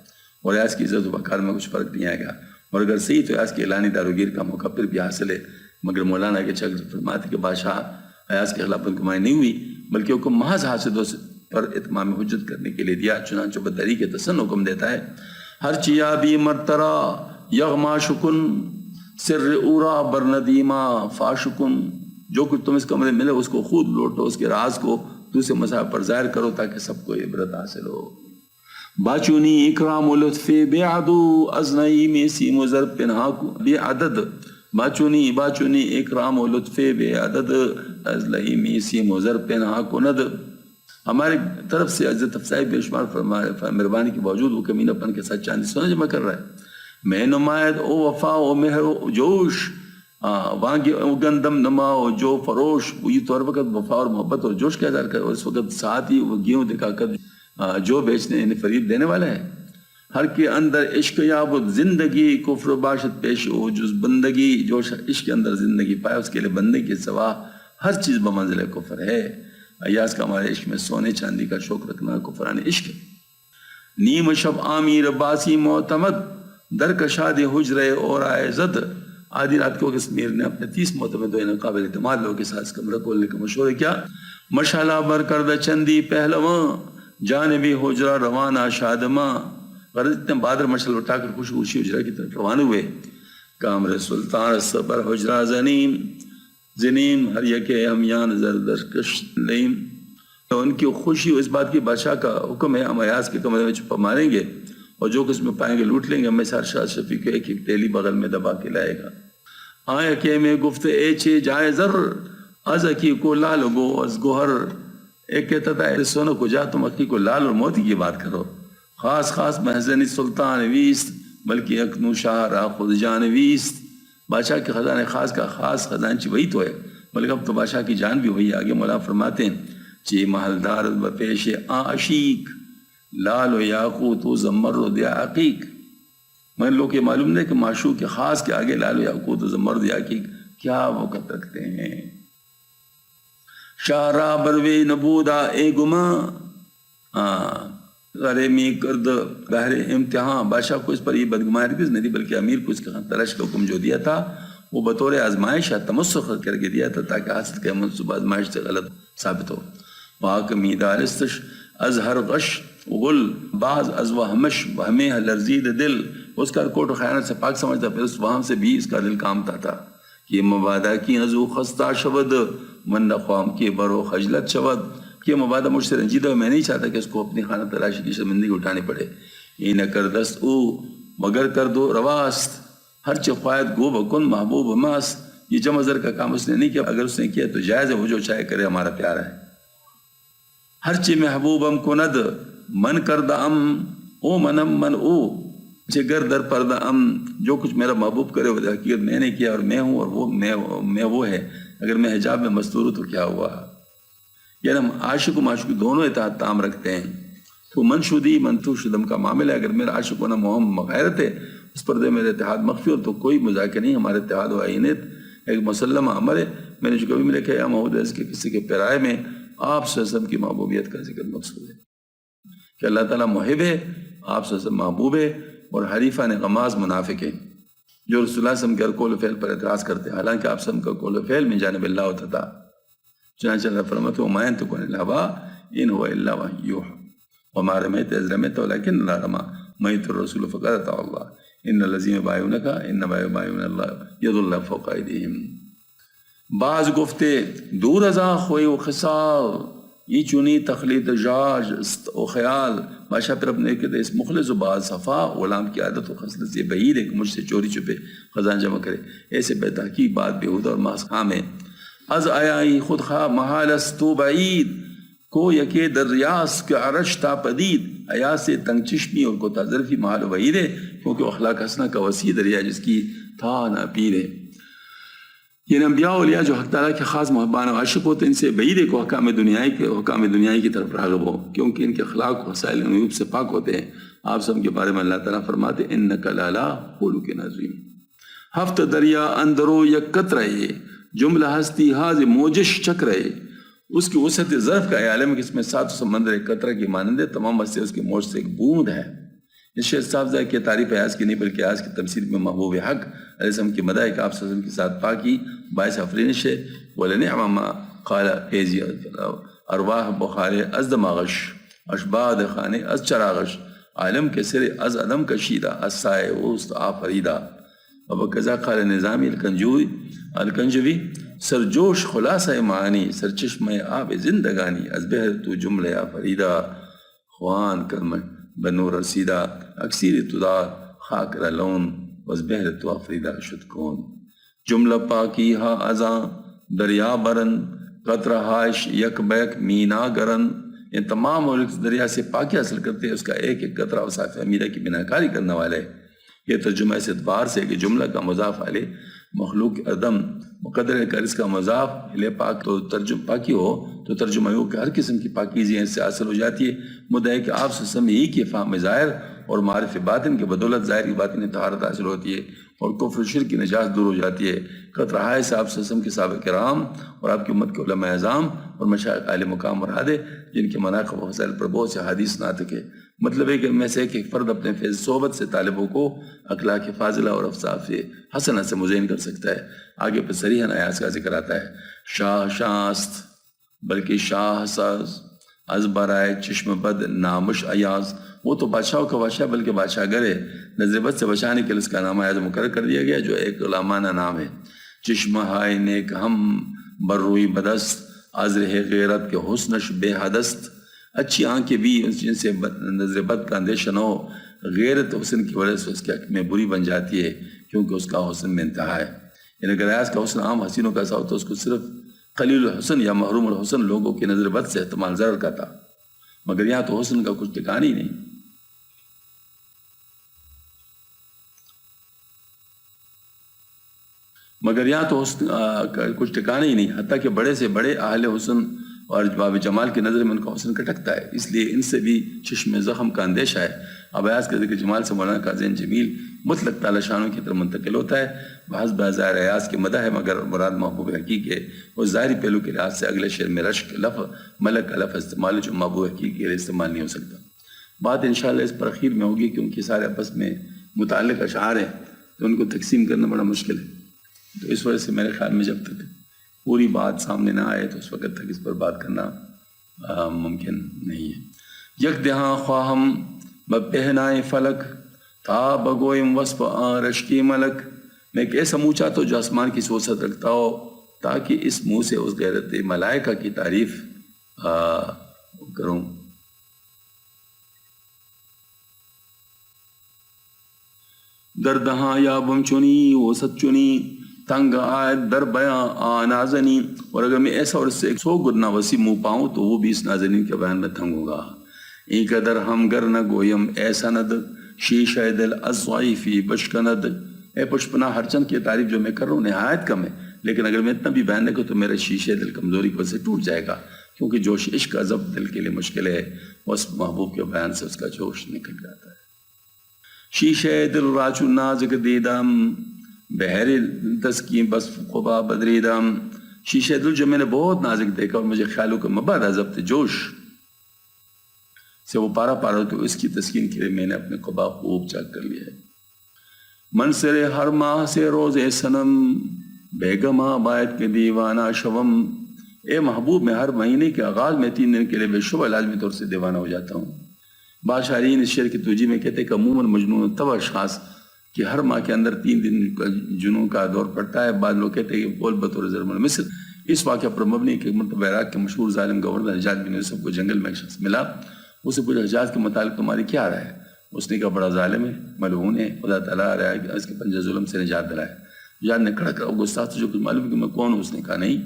اور ایاز کی عزت و وقار میں کچھ فرق نہیں آئے گا، اور اگر صحیح تو ایاز کے اعلانی داروگیر کا موقع پھر بھی حاصل ہے۔ مگر مولانا کے چکر فرماتے کہ بادشاہ ایاز کے خلاف بدگمانی نہیں ہوئی بلکہ حکم محض حاسدوں پر اتمام حجت کرنے کے لیے دیا، چنانچہ بدری کے تسن حکم دیتا ہے ہر چیا بھی مرترا یغما شکن سر اورا برندیما فاشکن۔ جو کچھ تم اس کمرے ملے اس کو خود لوٹو، اس کے راز کو دوسرے مذاہب پر ظاہر کرو تاکہ سب کو عبرت حاصل ہو۔ باچونی اکرام و لطف بے عدو ازنئی میں سیم و ضرب پنہا بے عدد۔ باچونی اکرام و لطف بے عدد ازنئی میں سیم و ضرب پنہا کند۔ ہماری طرف سے عزت افزائی بے شمار مہربانی کے باوجود وہ کمینہ پن کے ساتھ چاندی سونا جمع کر رہا ہے۔ میں نمائد او وفا او مہر او جوش وانگی او گندم نما او جو فروش۔ وہ یہ تو ہر وقت وفا اور محبت اور جوش کا اظہار کر، اور اس وقت ساتھ ہی وہ گیہوں دکھا کر جو بیچنے یعنی فریب دینے والا ہے۔ ہر کے اندر عشق یابد زندگی کفر باشد پیش او جز بندگی۔ جو عشق کے اندر زندگی پائے اس کے لیے بندے کے سوا ہر چیز بمنزل کفر ہے۔ ایاز کا ہمارے عشق میں سونے چاندی کا شوق رکھنا کفران عشق ہے۔ نیم شب آمیر باسی معتمد در کشاد حجرے اور آئے زد۔ آدھی رات کو کشمیر نے اپنے 30 معتمد و قابل اعتماد لوگوں کے ساتھ کمرہ کھولنے کا مشورہ کیا۔ مشالہ بر کردہ چندی پہلواں جانبی حجرہ روانہ شادماں۔ غرض اتنے بادر مشل اٹھا کر خوشی خوشی حجرہ کی طرف روانہ ہوئے۔ کامر سلطان صبر حجرہ زنیم ہر یکے ہمیان زردش لیم۔ ان کی خوشی اس بات کی بادشاہ کا حکم ہے ہم ایاز کے کمرے میں چھپا ماریں گے اور جو کچھ میں پائیں گے لوٹ لیں گے. ہمیں سرشاد شفیع کو ایک ایک تیلی بغل میں دبا کے لائے گا. آئے کہ میں گفت اے چے جائے زر از اکی کو لال گو از گوہر. ایک کہتا تھا سونا کو جا تم اکی کو لال اور موتی کی بات کرو. خاص خاص محزنی سلطان ویست بلکہ اکنو شاہ را خود جان ویست. بادشاہ کے خزانے خاص کا خاص خزانچی وہی تو ہے بلکہ اب تو بادشاہ کی جان بھی وہی. آگے مولا فرماتے ہیں چی محلدار بپیش عاشق لال و یاقوت و زمرد یا عقیق. میں لوگ یہ معلوم نہیں کہ معشوق کے خاص کے آگے لال و یاقوت و زمرد یا عقیق کیا وقت رکھتے ہیں. شارا بروے نبودا اے گما غرے می کرد بہر امتحان. بادشاہ کو اس پر یہ بدگمانی ہرگز نہیں دی بلکہ امیر کو اس کا تلاش کا حکم جو دیا تھا وہ بطور آزمائش یا تمسخ کر کے دیا تھا تاکہ حاصل کے منصوبہ آزمائش سے غلط ثابت ہو. پاک میدارستش از ہر غش غل بعض از وہمش وہمیں لرزید دل. اس کا کوٹ و خیانت سے پاک سمجھتا پھر اس وہم سے بھی اس کا دل کامتا تھا. یہ مبادہ کی ازو خستہ شود من نخوام کی برو خجلت شود. کہ مبادہ مجھ سے رنجیدہ میں نہیں چاہتا کہ اس کو اپنی خانہ تلاشی کی شرمندگی اٹھانی پڑے. یہ نہ کر دست او مگر کر دو رواست ہرچہ خواہد گو بکن محبوب ماس. یہ جمع ذر کا کام اس نے نہیں کیا. اگر اس نے کیا تو جائز ہے وہ جو چاہے کرے ہمارا پیار ہے. ہرچہ محبوب ہم کند من کردہ ام او منم من او جگر در پردہ ام. جو کچھ میرا محبوب کرے وہ حقیقت میں نے کیا اور میں ہوں اور وہ میں وہ ہے. اگر میں حجاب میں مستور ہوں تو کیا ہوا. یعنی ہم عاشق و معشوق دونوں اتحاد تام رکھتے ہیں. تو منشودی منتو شدم کا معاملہ ہے. اگر میرا عاشق ہونا محم مغیرت ہے اس پردے میرے اتحاد مخفی ہو تو کوئی مذاکر نہیں. ہمارے اتحاد و عینت ایک مسلمہ عمل ہے. میں نے جو کبھی میں لکھا ہے محمود عز کے کسی کے پیرائے میں آپ صلی اللہ علیہ وسلم کی محبوبیت کا ذکر مقصود ہے کہ اللہ تعالیٰ محب ہے, آپ صلی اللہ علیہ وسلم محبوب ہے اور حریفان غماز منافق ہیں جو رسول اللہ صلی اللہ علیہ وسلم کے قول و فعل پر اعتراض کرتے ہیں. حالانکہ آپ صلی اللہ علیہ وسلم کا قول و فعل من جانب اللہ ہوتا تھا. چنانچہ اللہ فرماتے ہیں وما ينطق عن الهوى ان هو الا وحی یوحی وما رميت اذ رميت ولكن الله رمى ومن يطع الرسول فقد اطاع الله ان الذين يبايعونك انما يبايعون الله يد الله فوق ايديهم. بعض گفتے دور ازاں خوئی و خصال یہ چنی تخلیط جاج و خیال. بادشاہ پھر اپنے کہتے اس مخلص و بعض صفا غلام کی عادت و خصلت سے بعید ہے کہ مجھ سے چوری چھپے خزان جمع کرے. ایسے بے تحقیق بات بیہودہ اور محض خام ہے. از آیائی خود خواہ محالست بعید کو یکے در ریاض کے عرش تا پدید. ایاز سے تنگ چشمی اور کو تاظرفی محال و بعید ہے کیونکہ اخلاق حسنہ کا وسیع دریا جس کی تھا نہ پیر ہے. یہ انبیاء اولیاء جو حق تعالیٰ کے خاص محبان و عاشق ہوتے ہیں ان سے بعید ہے کو حکام دنیائی کی طرف راغب ہو کیونکہ ان کے اخلاق و وسائل عیوب سے پاک ہوتے ہیں. آپ سب کے بارے میں اللہ تعالیٰ فرماتے انک لالا خلق عظیم. ہفت دریا اندرو یک قطرے جملہ ہستی حاض موجش چک رہے. اس کی وسعت ظرف کا عالم کہ اس میں 7 سمندر ایک قطرہ کی مانند ہے. تمام سے اس کی موج سے ایک بوند ہے. اس شیخ صاحب ذا کہ تعریف ایاز کی نہیں بلکہ ایاز کی تمثیل میں محبوب حق علیہ السلام کی مداح کہ آپ صلی اللہ علیہ وسلم کے ساتھ پاکی باعث افرینش ہے. وَلَنِعْمَ مَا قَالَ ایزی ارواح بخار از دماغش اشباد خانے از چراغش عالم کے سر از عدم کشیدہ از سائے وسط آفریدہ. وبکذا قال نظامی الکنجوی سرجوش خلاصہ معانی سرچشمہ آب زندگانی از بہر تو جملہ فریدہ خوان کرم بنور رسیدہ اکثیر تدار خاک رلون وز بہر تو افریدہ شد کون. جملہ پاکی ہا ازاں دریا برن قطرہ ہائش یک بیک مینا گرن. یہ تمام ملک دریا سے پاکی حاصل کرتے ہیں. اس کا ایک ایک قطرہ وصاف امیرہ کی بنا کاری کرنے والے. یہ ترجمہ اس اعتبار سے کہ جملہ کا مضاف علیہ مخلوق عدم مقدر کر اس کا مضاف علیہ پاک تو ترجمہ پاکی ہو تو ترجمہ ہو کہ ہر قسم کی پاکیزی سے حاصل ہو جاتی ہے. مدعا کہ آپ سے ہی کی فہم ظاہر اور معرف باطن کے بدولت ظاہر کی باطن طہارت حاصل ہوتی ہے اور کفر شرک کی نجات دور ہو جاتی ہے. قطرہ سے آپ سے کے صحابہ کرام اور آپ کی امت کے علماء اعظام اور مشائخ اہل مقام مراد جن کے مناقب و فضائل پر بہت سے حدیث ناطق ہے. مطلب ہے کہ میں سے ایک فرد اپنے فیض صحبت سے طالبوں کو اخلاق فاضلہ اور افصاف حسنہ سے مزین کر سکتا ہے. آگے پہ صریحاً ایاز کا ذکر آتا ہے. شاہ شاست بلکہ شاہ ساز از برائے چشم بد نامش ایاز. وہ تو بادشاہوں کا بادشاہ بلکہ بادشاہ گر ہے. نظر بد سے بچانے کے لیے اس کا نام ایاز مقرر کر دیا گیا جو ایک غلامانہ نام ہے. چشم ہائے نیک ہم بر روئی بدست حاضر ہے غیرت کے حسنش بے حدست، اچھی آنکھیں بھی جن سے نظر بد کا اندیشہ نہ ہو، غیرت حسن کی وجہ سے اس کے حق میں بری بن جاتی ہے کیونکہ اس کا حسن میں انتہا ہے۔ یعنی اگر ایاز کا حسن عام حسینوں کا ایسا ہو تو اس کو صرف قلیل الحسن یا محروم الحسن لوگوں کی نظر بد سے احتمال ضرر کا تھا، مگر یہاں تو حسن کا کچھ ٹھکانا ہی نہیں۔ مگر یہاں تو حسن کچھ ٹھکانا ہی نہیں، حتیٰ کہ بڑے سے بڑے اہل حسن اور باب جمال کی نظر میں ان کا حسن کٹکتا ہے، اس لیے ان سے بھی چشم زخم کا اندیشہ ہے۔ اب ایاز کے ذکر جمال سے مولانا کا ذہن جمیل مطلق تعالی شانوں کی طرف منتقل ہوتا ہے۔ بحث بظاہر ایاز کی مدح ہے، مگر مراد محبوب حقیقی ہے۔ وہ ظاہری پہلو کے لحاظ سے اگلے شعر میں رشک لفظ ملک کا لفظ استعمال ہے جو محبوب حقیقی کے لیے استعمال نہیں ہو سکتا۔ بات انشاءاللہ اس پر اخیر میں ہوگی کیونکہ سارے آپس میں متعلق اشعار ہیں تو ان کو تقسیم کرنا بڑا مشکل ہے، تو اس وجہ سے میرے خیال میں جب تک پوری بات سامنے نہ آئے تو اس وقت تک اس پر بات کرنا ممکن نہیں ہے۔ یک دہاں خواہم بپہنائے فلک تھا بگوئم وصف رشکی ملک، میں ایک ایسا منہ چاہتا ہوں جو آسمان کی وسعت رکھتا ہو تاکہ اس منہ سے اس غیرت ملائکہ کی تعریف کروں۔ دردہاں یا بم چنی وہ ست چنی تنگ آیت در بیاں نازنی، اور اگر میں ایسا اور اس سے 100 گنا وسیع منہ پاؤں تو وہ بھی اس نازنین کے بیان میں تنگ ہوگا۔ این قدر ہم گر نہ گویم ایسا ند شیشہ دل ازوائفی بشکند، اے پشپنا ہر چند کی تعریف جو میں کر رہا ہوں نہایت کم ہے، لیکن اگر میں اتنا بھی بیان نہ کروں تو میرا شیشہ دل کمزوری کی وجہ سے ٹوٹ جائے گا، کیونکہ جوش عشق کا ضبط دل کے لیے مشکل ہے، اس محبوب کے بیان سے اس کا جوش نکل جاتا ہے۔ شیشہ دل راچو نازک دیدم بحر تسکین بس قبا بدریدم، شیشہ دل جو میں نے بہت نازک دیکھا اور مجھے خیالوں کا مبادہ ضبط جوش سے وہ پارا پارا تو اس کی تسکین کے لیے میں نے اپنے قبا خوب چاک کر لیا ہے۔ منصر ہر ماہ سے روز سنم بیگما باید کے دیوانہ شوم، اے محبوب میں ہر مہینے کے آغاز میں 3 دن کے لیے بے شبہ لازمی طور سے دیوانہ ہو جاتا ہوں۔ بعض شاعرین اس شعر کی توجیہ میں کہتے ہیں کہ عموماً مجنون تب اشخاص کہ ہر ماہ کے اندر 3 دن کا جنون کا دور پڑتا ہے۔ بعض لوگ کہتے ہیں کہ بول بطور ضرب المثل اس واقعہ پر مبنی کہ مرتبہ عراق کے مشہور ظالم گورنر حجاج بن یوسف کو جنگل میں ایک شخص ملا، اسے پوچھا حجاج کے متعلق تمہاری کیا رائے ہے؟ اس نے کہا بڑا ظالم ہے، ملعون ہے، خدا تعالیٰ آ رہا ہے کہ اس کے پنجہ ظلم سے نجات دلائے۔ حجاج نے کھڑا کرا گستاخ تجھے کچھ معلوم ہے کہ میں کون ہوں؟ اس نے کہا نہیں۔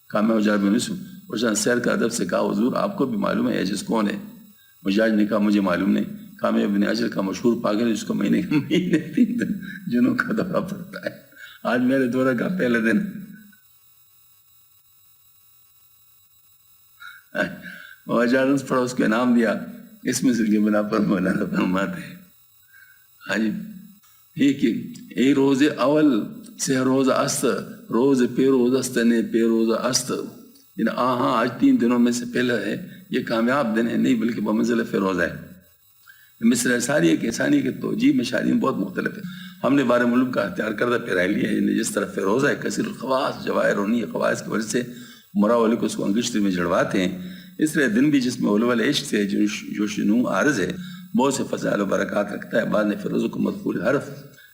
کہا میں حجاج بن یوسف۔ اس نے سیر کا ادب سے کہا حضور آپ کو بھی معلوم ہے ایجز کون ہے؟ حجاج نے کہا مجھے معلوم نہیں۔ کہا میں ابن اجل کا مشہور پاگل ہے جس کو مہینے 3 دن جنوں کا دورہ پڑتا ہے، آج میرے دورہ کا پہلا دن۔ حجاج پڑھا اس کے نام دیا، اس میں سے کے بنا پر مولانا فرماتے ہیں ہاں جی ایک ای روز اول سے روز است روز پیروز است نے پیروز است، یعنی ہاں آج 3 دنوں میں سے پہلا ہے، یہ کامیاب دن ہے نہیں بلکہ بمنزل فیروز ہے۔ مصر ثانیہ کے ثانیہ کے توجیہ میں شاعرین بہت مختلف ہے۔ ہم نے 12 ملوم کا اختیار کردہ پیرائی لیا ہے، جس طرح فیروز ہے کثیر الخواص جواہر اور نیہ خواص کی وجہ سے مراولی کو اس کو انگشتری میں جڑواتے ہیں، اس طرح دن بھی جس میں اولول عشق سے جو شنو عارض ہے بہت سے فضائل و برکات رکھتا ہے۔ بعد نے فیروز کو مدخول حرف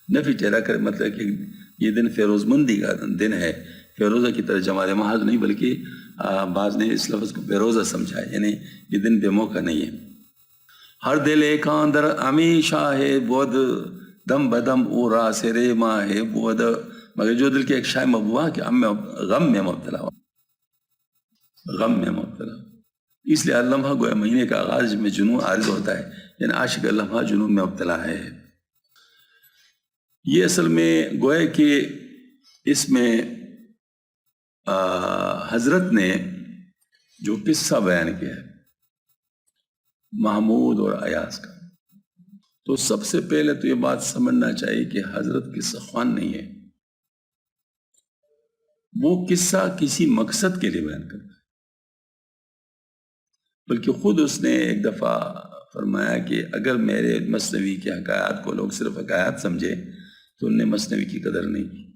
نفی ٹھہرا کر مطلب کہ یہ دن فیروز مندی کا دن ہے، فیروزہ کی طرح جمال محض نہیں بلکہ بعض نے اس لفظ کو بیروزہ سمجھا ہے، یعنی یہ دن بے موقع نہیں ہے۔ ہر دل ایک اندر ہمیشہ ہے بود دم بدم او را سے رے ماں ہے بود، مگر جو دل کے ایک شائع مبوا کہ غم میں مبتلا ہو، غم میں مبتلا، اس لیے لمحہ گویا مہینے کا آغاز میں جنون عارض ہوتا ہے، یعنی عاشق لمحہ جنون میں مبتلا ہے۔ یہ اصل میں گویا کہ اس میں حضرت نے جو قصہ بیان کیا ہے محمود اور ایاز کا، تو سب سے پہلے تو یہ بات سمجھنا چاہیے کہ حضرت قصہ خوان نہیں ہے، وہ قصہ کسی مقصد کے لیے بیان کرتا ہے، بلکہ خود اس نے ایک دفعہ فرمایا کہ اگر میرے مثنوی کے حکایات کو لوگ صرف حکایات سمجھے تو انہیں مثنوی کی قدر نہیں کی۔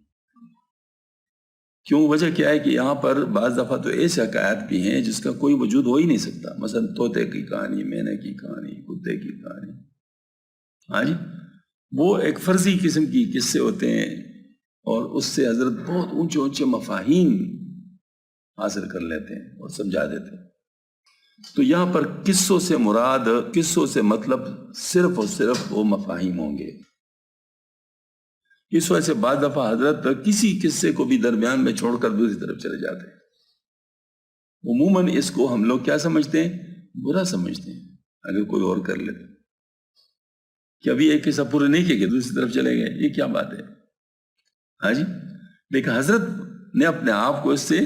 کیوں؟ وجہ کیا ہے کہ یہاں پر بعض دفعہ تو ایسے حکایات بھی ہیں جس کا کوئی وجود ہو ہی نہیں سکتا، مثلا طوطے کی کہانی، مینے کی کہانی، کتے کی کہانی، ہاں جی وہ ایک فرضی قسم کی قصے ہوتے ہیں، اور اس سے حضرت بہت اونچے اونچے مفاہیم حاصل کر لیتے ہیں اور سمجھا دیتے ہیں۔ تو یہاں پر قصوں سے مراد، قصوں سے مطلب صرف اور صرف وہ مفاہیم ہوں گے۔ اس وجہ سے بعض دفعہ حضرت کسی قصے کو بھی درمیان میں چھوڑ کر دوسری طرف چلے جاتے ہیں۔ عموماً اس کو ہم لوگ کیا سمجھتے ہیں؟ برا سمجھتے ہیں اگر کوئی اور کر لے کہ ابھی ایک قصہ پورے نہیں کیے کہ دوسری طرف چلے گئے، یہ کیا بات ہے؟ ہاں جی، لیکن حضرت نے اپنے آپ کو اس سے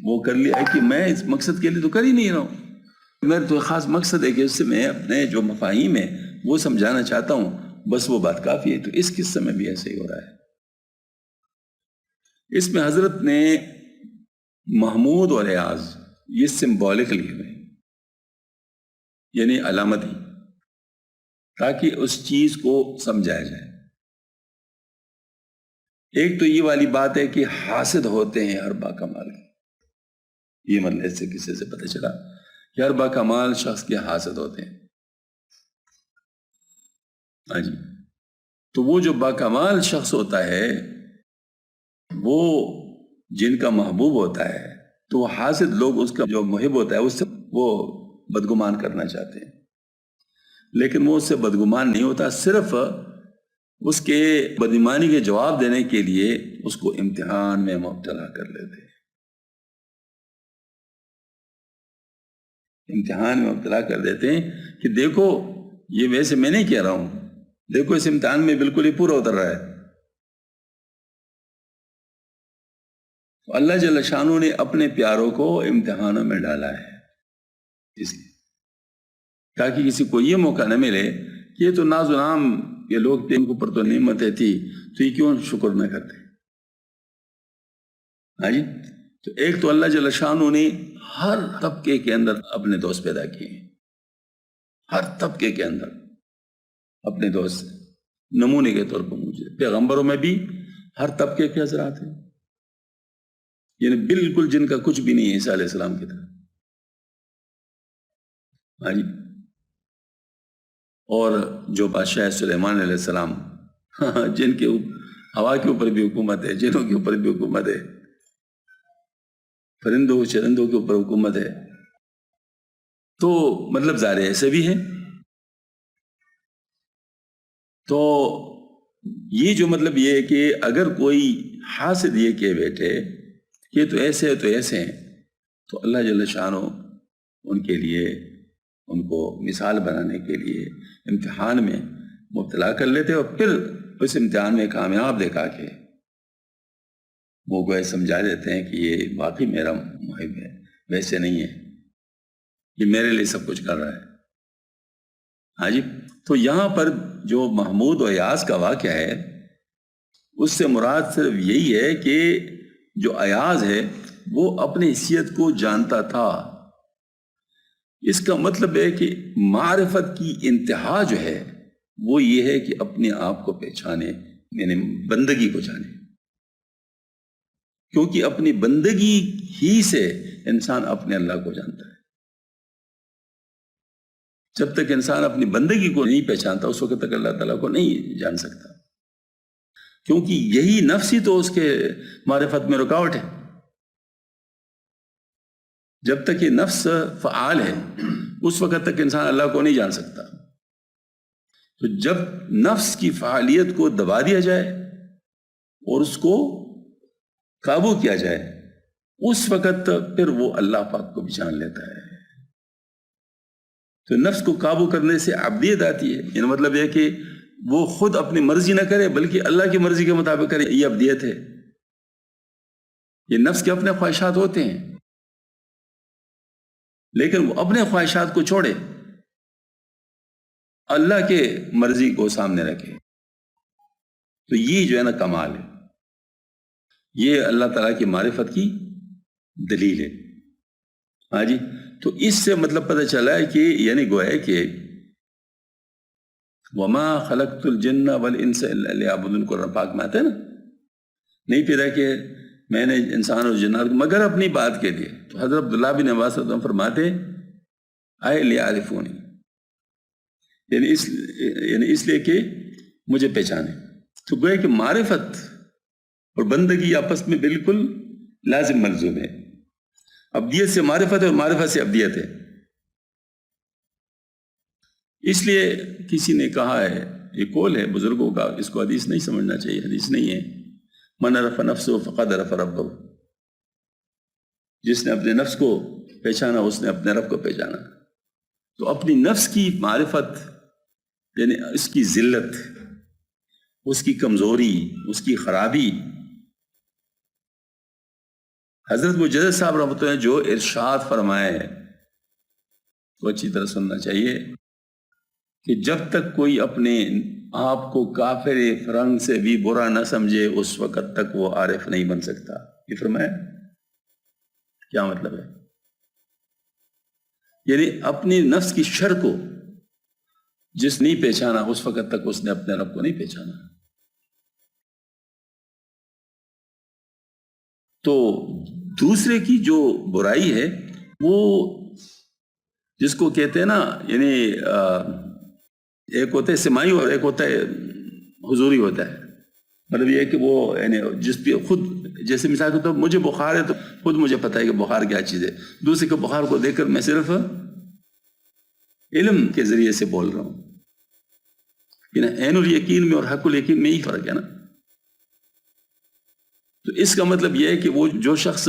وہ کر لیا ہے کہ میں اس مقصد کے لیے تو کر ہی نہیں رہا ہوں، میرا تو خاص مقصد ہے کہ اس سے میں اپنے جو مفاہیم ہیں وہ سمجھانا چاہتا ہوں، بس وہ بات کافی ہے۔ تو اس قصے میں بھی ایسے ہی ہو رہا ہے۔ اس میں حضرت نے محمود اور ایاز یہ سمبولک لیے ہوئے، یعنی علامتی، تاکہ اس چیز کو سمجھایا جائے۔ ایک تو یہ والی بات ہے کہ حاسد ہوتے ہیں ہر با کمال کے، یہ مطلب اس سے کسی سے پتہ چلا کہ ہر با کمال شخص کے حاسد ہوتے ہیں۔ ہاں جی، تو وہ جو با کمال شخص ہوتا ہے وہ جن کا محبوب ہوتا ہے، تو وہ حاسد لوگ اس کا جو محب ہوتا ہے اس سے وہ بدگمان کرنا چاہتے ہیں، لیکن وہ اس سے بدگمان نہیں ہوتا، صرف اس کے بدگمانی کے جواب دینے کے لیے اس کو امتحان میں مبتلا کر لیتے ہیں۔ امتحان میں مبتلا کر دیتے ہیں کہ دیکھو یہ ویسے میں نہیں کہہ رہا ہوں، دیکھو اس امتحان میں بالکل ہی پورا اتر رہا ہے۔ تو اللہ جل شانہ نے اپنے پیاروں کو امتحانوں میں ڈالا ہے، اس لیے تاکہ کسی کو یہ موقع نہ ملے کہ یہ تو ناز و نام یہ لوگ تھے، ان کو پر تو نعمتیں تھی، تو یہ کیوں شکر نہ کرتے؟ ہاں جی، تو ایک تو اللہ جل شانہ نے ہر طبقے کے اندر اپنے دوست پیدا کیے ہیں، ہر طبقے کے اندر اپنے دوست نمونے کے طور پر موجود۔ پیغمبروں میں بھی ہر طبقے کے حضرات ہیں، یعنی بالکل جن کا کچھ بھی نہیں ہے عیسیٰ علیہ السلام کی طرح۔ ہاں جی، اور جو بادشاہ سلیمان علیہ السلام جن کے ہوا کے اوپر بھی حکومت ہے، جنوں کے اوپر بھی حکومت ہے، پرندوں چرندوں کے اوپر حکومت ہے، تو مطلب ظاہر ایسے بھی ہیں۔ تو یہ جو مطلب یہ ہے کہ اگر کوئی حاسد یہ کہ بیٹھے کہ تو ایسے ہے تو ایسے ہیں، تو اللہ جل شانہ ان کے لیے، ان کو مثال بنانے کے لیے امتحان میں مبتلا کر لیتے، اور پھر اس امتحان میں کامیاب دکھا کے وہ گوئے سمجھا دیتے ہیں کہ یہ واقعی میرا محب ہے، ویسے نہیں ہے، یہ میرے لیے سب کچھ کر رہا ہے۔ ہاں جی، تو یہاں پر جو محمود و ایاز کا واقعہ ہے اس سے مراد صرف یہی ہے کہ جو ایاز ہے وہ اپنی حیثیت کو جانتا تھا۔ اس کا مطلب ہے کہ معرفت کی انتہا جو ہے وہ یہ ہے کہ اپنے آپ کو پہچانے، یعنی بندگی کو جانے، کیونکہ اپنی بندگی ہی سے انسان اپنے اللہ کو جانتا ہے۔ جب تک انسان اپنی بندگی کو نہیں پہچانتا اس وقت تک اللہ تعالیٰ کو نہیں جان سکتا، کیونکہ یہی نفس ہی تو اس کے معرفت میں رکاوٹ ہے۔ جب تک یہ نفس فعال ہے اس وقت تک انسان اللہ کو نہیں جان سکتا۔ تو جب نفس کی فعالیت کو دبا دیا جائے اور اس کو قابو کیا جائے، اس وقت پھر وہ اللہ پاک کو بھی جان لیتا ہے۔ تو نفس کو قابو کرنے سے عبدیت آتی ہے، یعنی مطلب یہ کہ وہ خود اپنی مرضی نہ کرے بلکہ اللہ کی مرضی کے مطابق کرے، یہ عبدیت ہے۔ یہ نفس کے اپنے خواہشات ہوتے ہیں لیکن وہ اپنے خواہشات کو چھوڑے، اللہ کے مرضی کو سامنے رکھے، تو یہ جو ہے نا کمال ہے، یہ اللہ تعالیٰ کی معرفت کی دلیل ہے۔ ہاں جی، تو اس سے مطلب پتہ چلا ہے کہ یعنی گویا کہ وما خلقت الجن والانس الا لیعبدون، قرآن پاک میں آتا ہے نا، نہیں پیدا کہ میں نے انسان اور جنات کو مگر اپنی بات کے لیے۔ تو حضرت عبداللہ بن عباس رضی اللہ عنہ فرماتے آئے لیعرفونی، یعنی اس لیے کہ مجھے پہچانے۔ تو گویا کہ معرفت اور بندگی آپس میں بالکل لازم ملزوم ہے۔ ابدیت سے معرفت ہے اور معرفت سے ابدیت ہے. اس لیے کسی نے کہا ہے، یہ قول ہے بزرگوں کا، اس کو حدیث نہیں سمجھنا چاہیے، حدیث نہیں ہے، من عرف نفسه فقد عرف ربه. جس نے اپنے نفس کو پہچانا اس نے اپنے رب کو پہچانا. تو اپنی نفس کی معرفت یعنی اس کی ذلت، اس کی کمزوری، اس کی خرابی. حضرت مجدد صاحب رحمۃ اللہ جو ارشاد فرمائے وہ اچھی طرح سننا چاہیے کہ جب تک کوئی اپنے آپ کو کافر فرنگ سے بھی برا نہ سمجھے اس وقت تک وہ عارف نہیں بن سکتا. یہ فرمایا کیا مطلب ہے؟ یعنی اپنی نفس کی شر کو جس نہیں پہچانا اس وقت تک اس نے اپنے رب کو نہیں پہچانا. تو دوسرے کی جو برائی ہے وہ جس کو کہتے ہیں نا، یعنی ایک ہوتا ہے سماعی اور ایک ہوتا ہے حضوری ہوتا ہے. مطلب یہ ہے کہ وہ یعنی جس پہ خود جیسے مثال کے طور پر مجھے بخار ہے تو خود مجھے پتہ ہے کہ بخار کیا چیز ہے. دوسرے کے بخار کو دیکھ کر میں صرف علم کے ذریعے سے بول رہا ہوں. عین الیقین میں اور حق الیقین میں ہی فرق ہے نا. تو اس کا مطلب یہ ہے کہ وہ جو شخص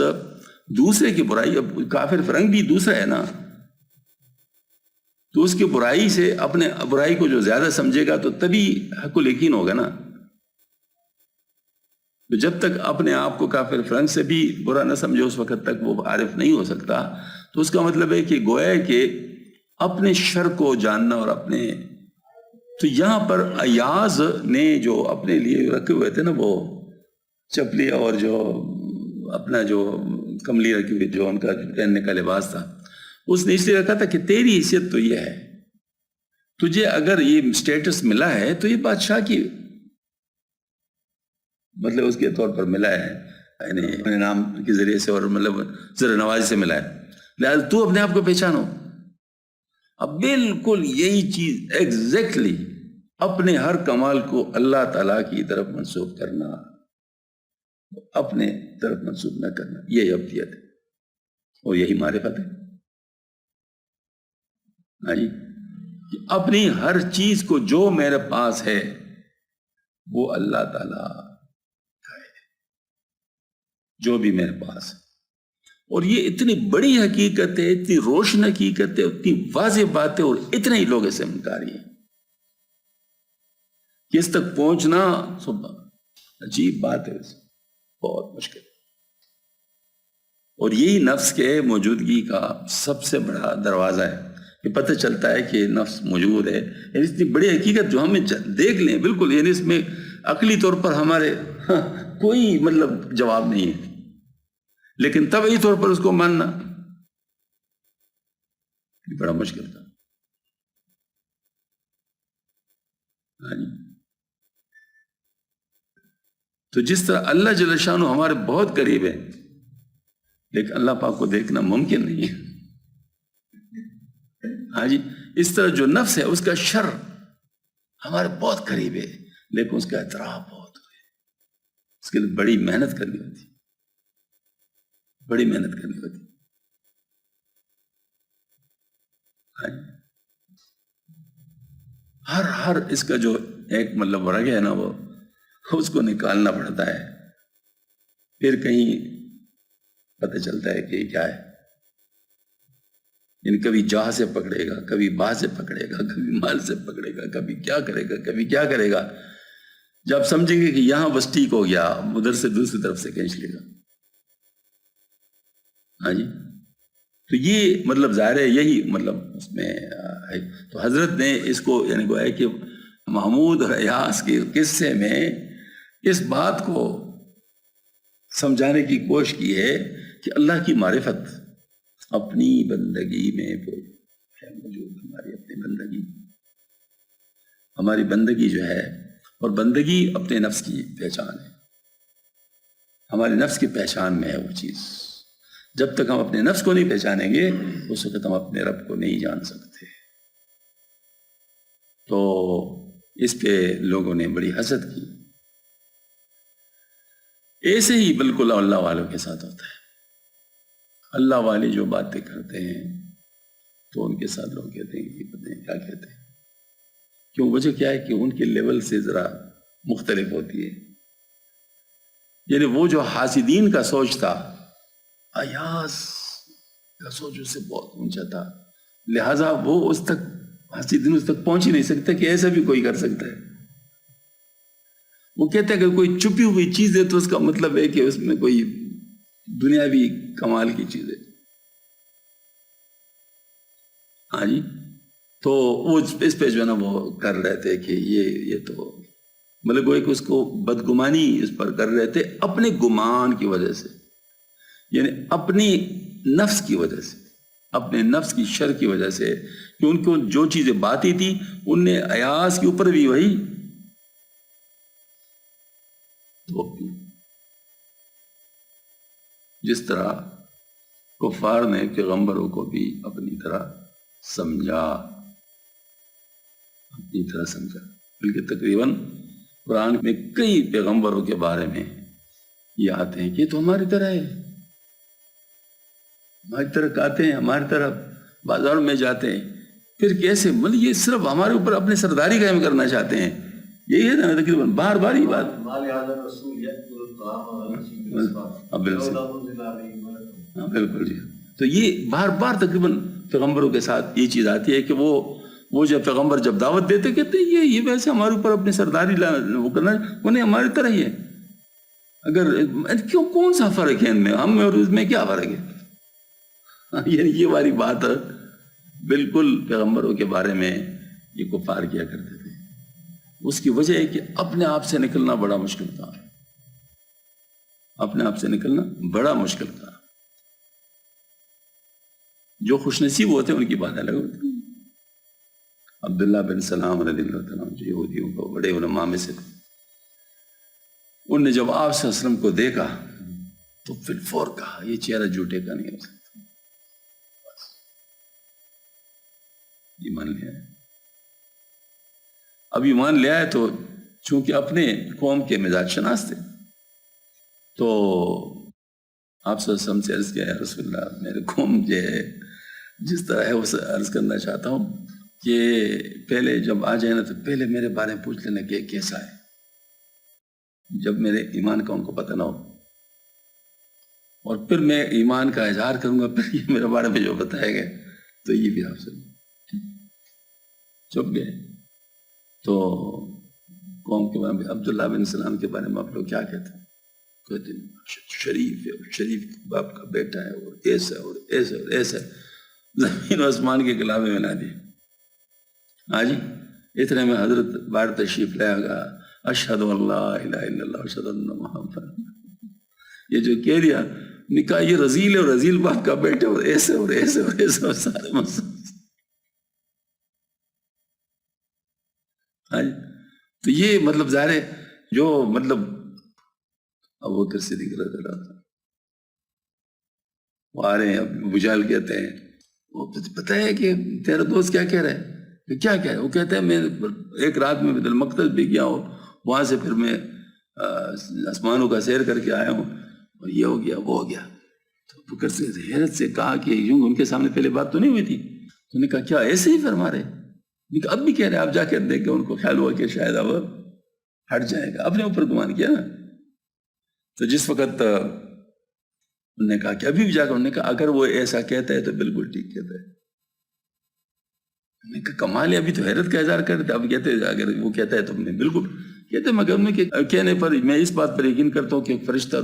دوسرے کی برائی، اب کافر فرنگ بھی دوسرا ہے نا، تو اس کی برائی سے اپنے برائی کو جو زیادہ سمجھے گا تو تبھی حق الیقین ہوگا نا. تو جب تک اپنے آپ کو کافر فرنگ سے بھی برا نہ سمجھے اس وقت تک وہ عارف نہیں ہو سکتا. تو اس کا مطلب ہے کہ گویا کہ اپنے شر کو جاننا اور اپنے، تو یہاں پر ایاز نے جو اپنے لیے رکھے ہوئے تھے نا وہ چپلی اور جو اپنا جو کملی رکھی ہوئی جو ان کا پہننے کا لباس تھا، اس نے اس لیے رکھا تھا کہ تیری حیثیت تو یہ ہے، تجھے اگر یہ اسٹیٹس ملا ہے تو یہ بادشاہ کی مطلب اس کے طور پر ملا ہے، یعنی اپنے نام کے ذریعے سے اور مطلب زر نوازی سے ملا ہے، لہٰذا تو اپنے آپ کو پہچانو. اب بالکل یہی چیز ایگزیکٹلی اپنے ہر کمال کو اللہ تعالیٰ کی طرف منسوب کرنا، اپنے طرف منسوب نہ کرنا، یہی ابدیت ہے اور یہی معرفت ہے. اپنی ہر چیز کو جو میرے پاس ہے وہ اللہ تعالیٰ کا ہے، جو بھی میرے پاس ہے. اور یہ اتنی بڑی حقیقت ہے، اتنی روشن حقیقت ہے، اتنی واضح بات ہے، اور اتنے ہی لوگ اسے انکاری ہیں کہ اس تک پہنچنا عجیب بات ہے، بہت مشکل. اور یہی نفس کے موجودگی کا سب سے بڑا دروازہ ہے کہ پتہ چلتا ہے کہ نفس موجود ہے. یعنی اتنی بڑی حقیقت جو ہمیں دیکھ لیں بالکل، یعنی اس میں عقلی طور پر ہمارے کوئی مطلب جواب نہیں ہے، لیکن طبعی طور پر اس کو ماننا بڑا مشکل تھا. تو جس طرح اللہ جل شانہ ہمارے بہت قریب ہے لیکن اللہ پاک کو دیکھنا ممکن نہیں ہے. ہاں جی، اس طرح جو نفس ہے اس کا شر ہمارے بہت قریب ہے لیکن اس کا اعتراف بہت ہے. اس کے لیے بڑی محنت کرنی ہوتی، بڑی محنت کرنی ہوتی. ہاں جی، ہر اس کا جو ایک مطلب ورگ ہے نا وہ اس کو نکالنا پڑتا ہے، پھر کہیں پتہ چلتا ہے کہ یہ کیا ہے. یعنی کبھی جاہ سے پکڑے گا، کبھی باہ سے پکڑے گا، کبھی مال سے پکڑے گا، کبھی کیا کرے گا، کبھی کیا کرے گا. جب سمجھیں گے کہ یہاں بس ٹھیک ہو گیا، ادھر سے دوسری طرف سے کھینچ لے گا. ہاں جی، تو یہ مطلب ظاہر ہے یہی مطلب اس میں ہے. تو حضرت نے اس کو یعنی گویا ہے کہ محمود اور ایاز کے قصے میں اس بات کو سمجھانے کی کوشش کی ہے کہ اللہ کی معرفت اپنی بندگی میں ہے موجود. ہماری اپنی بندگی، ہماری بندگی جو ہے، اور بندگی اپنے نفس کی پہچان ہے، ہمارے نفس کی پہچان میں ہے وہ چیز. جب تک ہم اپنے نفس کو نہیں پہچانیں گے اس وقت ہم اپنے رب کو نہیں جان سکتے. تو اس پہ لوگوں نے بڑی حسد کی. ایسے ہی بالکل اللہ والوں کے ساتھ ہوتا ہے. اللہ والے جو باتیں کرتے ہیں تو ان کے ساتھ لوگ کہتے ہیں کہ پتہ نہیں کیا کہتے ہیں، کیوں؟ وجہ کیا ہے کہ ان کے لیول سے ذرا مختلف ہوتی ہے. یعنی وہ جو حاسدین کا سوچ تھا، ایاز کا سوچ اس سے بہت اونچا تھا، لہذا وہ اس تک حاسدین اس تک پہنچ ہی نہیں سکتا کہ ایسا بھی کوئی کر سکتا ہے. وہ کہتے ہیں کہ کوئی چھپی ہوئی چیز ہے تو اس کا مطلب ہے کہ اس میں کوئی دنیاوی کمال کی چیز ہے. ہاں جی، تو وہ اس پہ جو ہے نا وہ کر رہے تھے کہ یہ تو مطلب وہ ایک اس کو بدگمانی اس پر کر رہے تھے اپنے گمان کی وجہ سے، یعنی اپنی نفس کی وجہ سے، اپنے نفس کی شر کی وجہ سے، کہ ان کو جو چیزیں باتی تھی ان نے ایاز کے اوپر بھی وہی تو جس طرح کفار نے پیغمبروں کو بھی اپنی طرح سمجھا، بلکہ تقریباً قرآن میں کئی پیغمبروں کے بارے میں یہ آتے ہیں کہ تو ہماری طرح ہے، ہماری طرح کھاتے ہیں، ہماری طرح بازاروں میں جاتے ہیں. پھر کیسے؟ مطلب یہ صرف ہمارے اوپر اپنی سرداری قائم کرنا چاہتے ہیں. یہی ہے نا تقریباً بار بار ہی بات. بالکل جی. تو یہ بار بار تقریباً پیغمبروں کے ساتھ یہ چیز آتی ہے کہ وہ جو پیغمبر جب دعوت دیتے کہتے ہیں یہ ویسے ہمارے اوپر اپنی سرداری وہ کرنا، وہ نہیں ہماری طرح ہی ہے. اگر کیوں کون سا فرق ہے ان میں، ہم اور اس میں کیا فرق ہے؟ یعنی یہ والی بات بالکل پیغمبروں کے بارے میں یہ کفار کیا کرتے تھے. اس کی وجہ ہے کہ اپنے آپ سے نکلنا بڑا مشکل تھا، اپنے آپ سے نکلنا بڑا مشکل تھا. جو خوش نصیب ہوتے ہیں ان کی بات الگ ہوتی ہے. عبداللہ بن سلام رضی اللہ تعالیٰ جو یہودیوں کو بڑے علماء میں سے تھے، ان نے جب آپ صلی اللہ علیہ وسلم کو دیکھا تو فی الفور کہا یہ چہرہ جھوٹے کا نہیں ہو سکتا. ایمان لیا ہے. اب ایمان لیا ہے تو چونکہ اپنے قوم کے مزاج شناس تھے تو آپ صلی اللہ علیہ وسلم سے عرض کیا یا رسول اللہ میرے قوم جو ہے جس طرح ہے اسے عرض کرنا چاہتا ہوں کہ پہلے جب آ جائے نا تو پہلے میرے بارے میں پوچھ لینا کہ کیسا ہے، جب میرے ایمان کا ان کو پتہ نہ ہو، اور پھر میں ایمان کا اظہار کروں گا پھر یہ میرے بارے میں جو بتائے گا تو یہ بھی آپ سے چپ گئے. تو قوم کے بارے میں عبداللہ بن سلام کے بارے میں آپ لوگ کیا کہتے ہیں؟ کہتے ہیں شریف ہے، شریف باپ کا بیٹا ہے، اور ایسا اور ایسا اور ایسا. زمین و آسمان کے کلامیں ملا دی. ہاں جی، اتنے میں حضرت باہر تشریف لے گا، اشہد اللہ الہ الا اللہ اشہد ان محمد، یہ جو کہہ دیا نکاح یہ رزیل ہے اور رزیل باپ کا بیٹا اور ایسے اور ایسے اور ایسے اور سارے مسئلے. ہاں جی، تو یہ مطلب ظاہر ہے جو مطلب ابو بکر صدیق رضی اللہ عنہ وہ آ رہے ہیں، ابو جہل کہتے ہیں وہ پتہ ہے کہ تیرا دوست کیا کہہ رہا ہے، کیا کہہ رہا ہے؟ وہ کہتا ہے میں ایک رات میں بیت المقدس بھی گیا ہوں، وہاں سے پھر میں آسمانوں کا سیر کر کے آیا ہوں اور یہ ہو گیا وہ ہو گیا. تو ابو بکر سے حیرت سے کہا کہ یوں ان کے سامنے پہلے بات تو نہیں ہوئی تھی؟ تو انہوں نے کہا کیا ایسے ہی فرما رہے؟ اب بھی کہہ رہے ہیں. آپ جا کے دیکھ ان کو خیال ہوا کہ شاید اب ہٹ جائے گا، اپنے اوپر گمان کیا نا. تو جس وقت انہوں نے کہا کہ ابھی بھی جا کر انہوں نے کہا اگر وہ ایسا کہتا ہے تو بالکل ٹھیک کہتا ہے. انہوں نے کہا کمال ہے، ابھی تو حیرت کا اظہار کرتے، اب کہتے اگر وہ کہتا ہے تو ہم نے بالکل کہتے. مگر انہوں نے کہنے پر میں اس بات پر یقین کرتا ہوں کہ ایک فرشتہ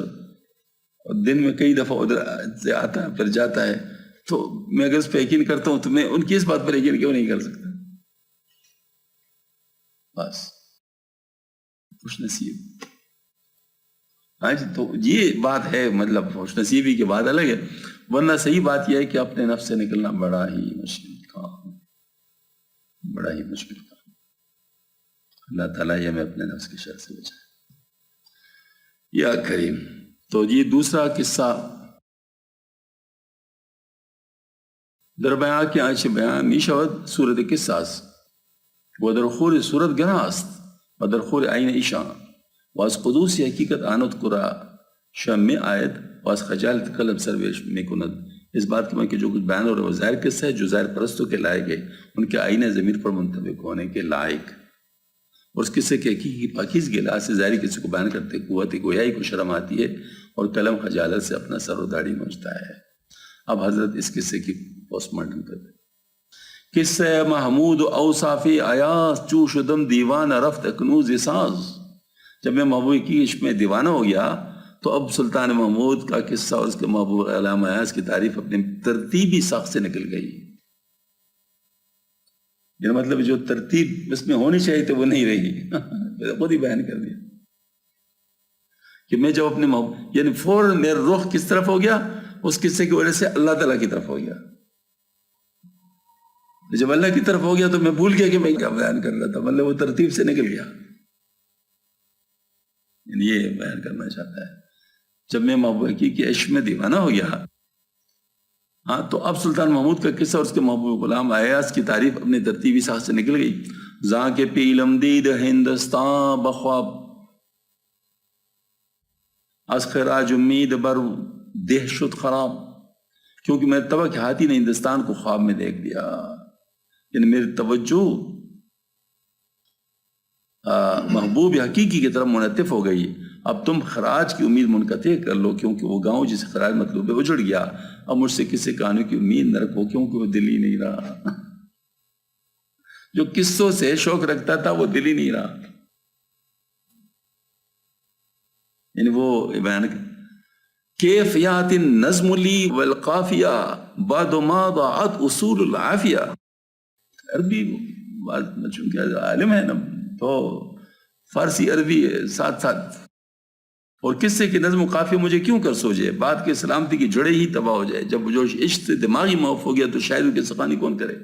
دن میں کئی دفعہ ادھر سے آتا ہے پھر جاتا ہے، تو میں اگر اس پہ یقین کرتا ہوں تو میں ان کی اس بات پر یقین کیوں نہیں کر سکتا؟ بس خوش نصیب. ہاں جی، تو یہ بات ہے، مطلب خوش نصیبی کی بات الگ ہے، ورنہ صحیح بات یہ ہے کہ اپنے نفس سے نکلنا بڑا ہی مشکل کام، بڑا ہی مشکل کام. اللہ تعالیٰ یہ ہمیں اپنے نفس کی شر سے بچائے یا کریم. تو یہ دوسرا قصہ در بیان کی آنچ بیان می شود صورت قصاص و در خور صورت گناه است و در خور عین ایشان و از قدوس حقیقت آنت کرا شم می آید و از خجالت قلب سرویش می کند اس بات کے میں کہ جو کچھ بیان ہو رہا ہے وہ ظاہر قصہ ہے جو ظاہر پرستوں کے لائق ہے، ان کے آئینہ ضمیر پر منطبق ہونے کے لائق، اور اس قصے کے حقیقی پاکیزگی کے لحاظ سے ظاہری قصے کو بیان کرتے قوت گویائی کو شرم آتی ہے اور قلم خجالت سے اپنا سر و داڑھی نوچتا ہے۔ اب حضرت اس قصے کی پوسٹ مارٹم کرتے قصہ محمود اوصاف ایاس چو شدم دیوان رفت کنوز ساز۔ جب میں محبوب کی عشق میں دیوانہ ہو گیا تو اب سلطان محمود کا قصہ اور اس کے محبوب علامہ ایاس کی تعریف اپنے ترتیبی ساخت سے نکل گئی، یہ مطلب جو ترتیب اس میں ہونی چاہیے تو وہ نہیں رہی خود ہی بیان کر دیا کہ میں جب اپنے محبوب یعنی فوراً میرا رخ کس طرف ہو گیا، اس قصے کی وجہ سے اللہ تعالیٰ کی طرف ہو گیا۔ جب اللہ کی طرف ہو گیا تو میں بھول گیا کہ میں کیا بیان کر رہا تھا، مطلب وہ ترتیب سے نکل گیا، یعنی یہ بیان کرنا چاہتا ہے۔ جب میں محبوب کی عشق میں دیوانہ ہو گیا ہاں تو اب سلطان محمود کا قصہ اور اس کے محبوب غلام ایاس کی تعریف اپنے ترتیبی ساخت سے نکل گئی۔ زاں کے پیلم دید ہندوستان بخواب از خراج امید بر دہ شد خراب، کیونکہ میرے طبع کے ہاتھی نے ہندوستان کو خواب میں دیکھ دیا، یعنی میری توجہ محبوب حقیقی کی طرف منعطف ہو گئی۔ اب تم خراج کی امید منقطع کر لو، کیونکہ وہ گاؤں جسے خراج مطلوب ہے اجڑ گیا، اب مجھ سے کسی کہانی کی امید نہ رکھو، کیونکہ وہ دل ہی نہیں رہا۔ جو قصوں سے شوق رکھتا تھا وہ دل ہی نہیں رہا، یعنی وہ بیان کیفیات النظم لی والقافیہ بعد ما ضاعت اصول العافیہ۔ عربی چونکہ عالم ہے نا تو فارسی عربی ساتھ ساتھ، اور قصے کی نظم و قافیہ مجھے کیوں کر سوجے، بات کے سلامتی کی جڑیں ہی تباہ ہو جائے۔ جب جو عشق سے دماغی معاف ہو گیا تو شاعری کی سخانی کون کرے۔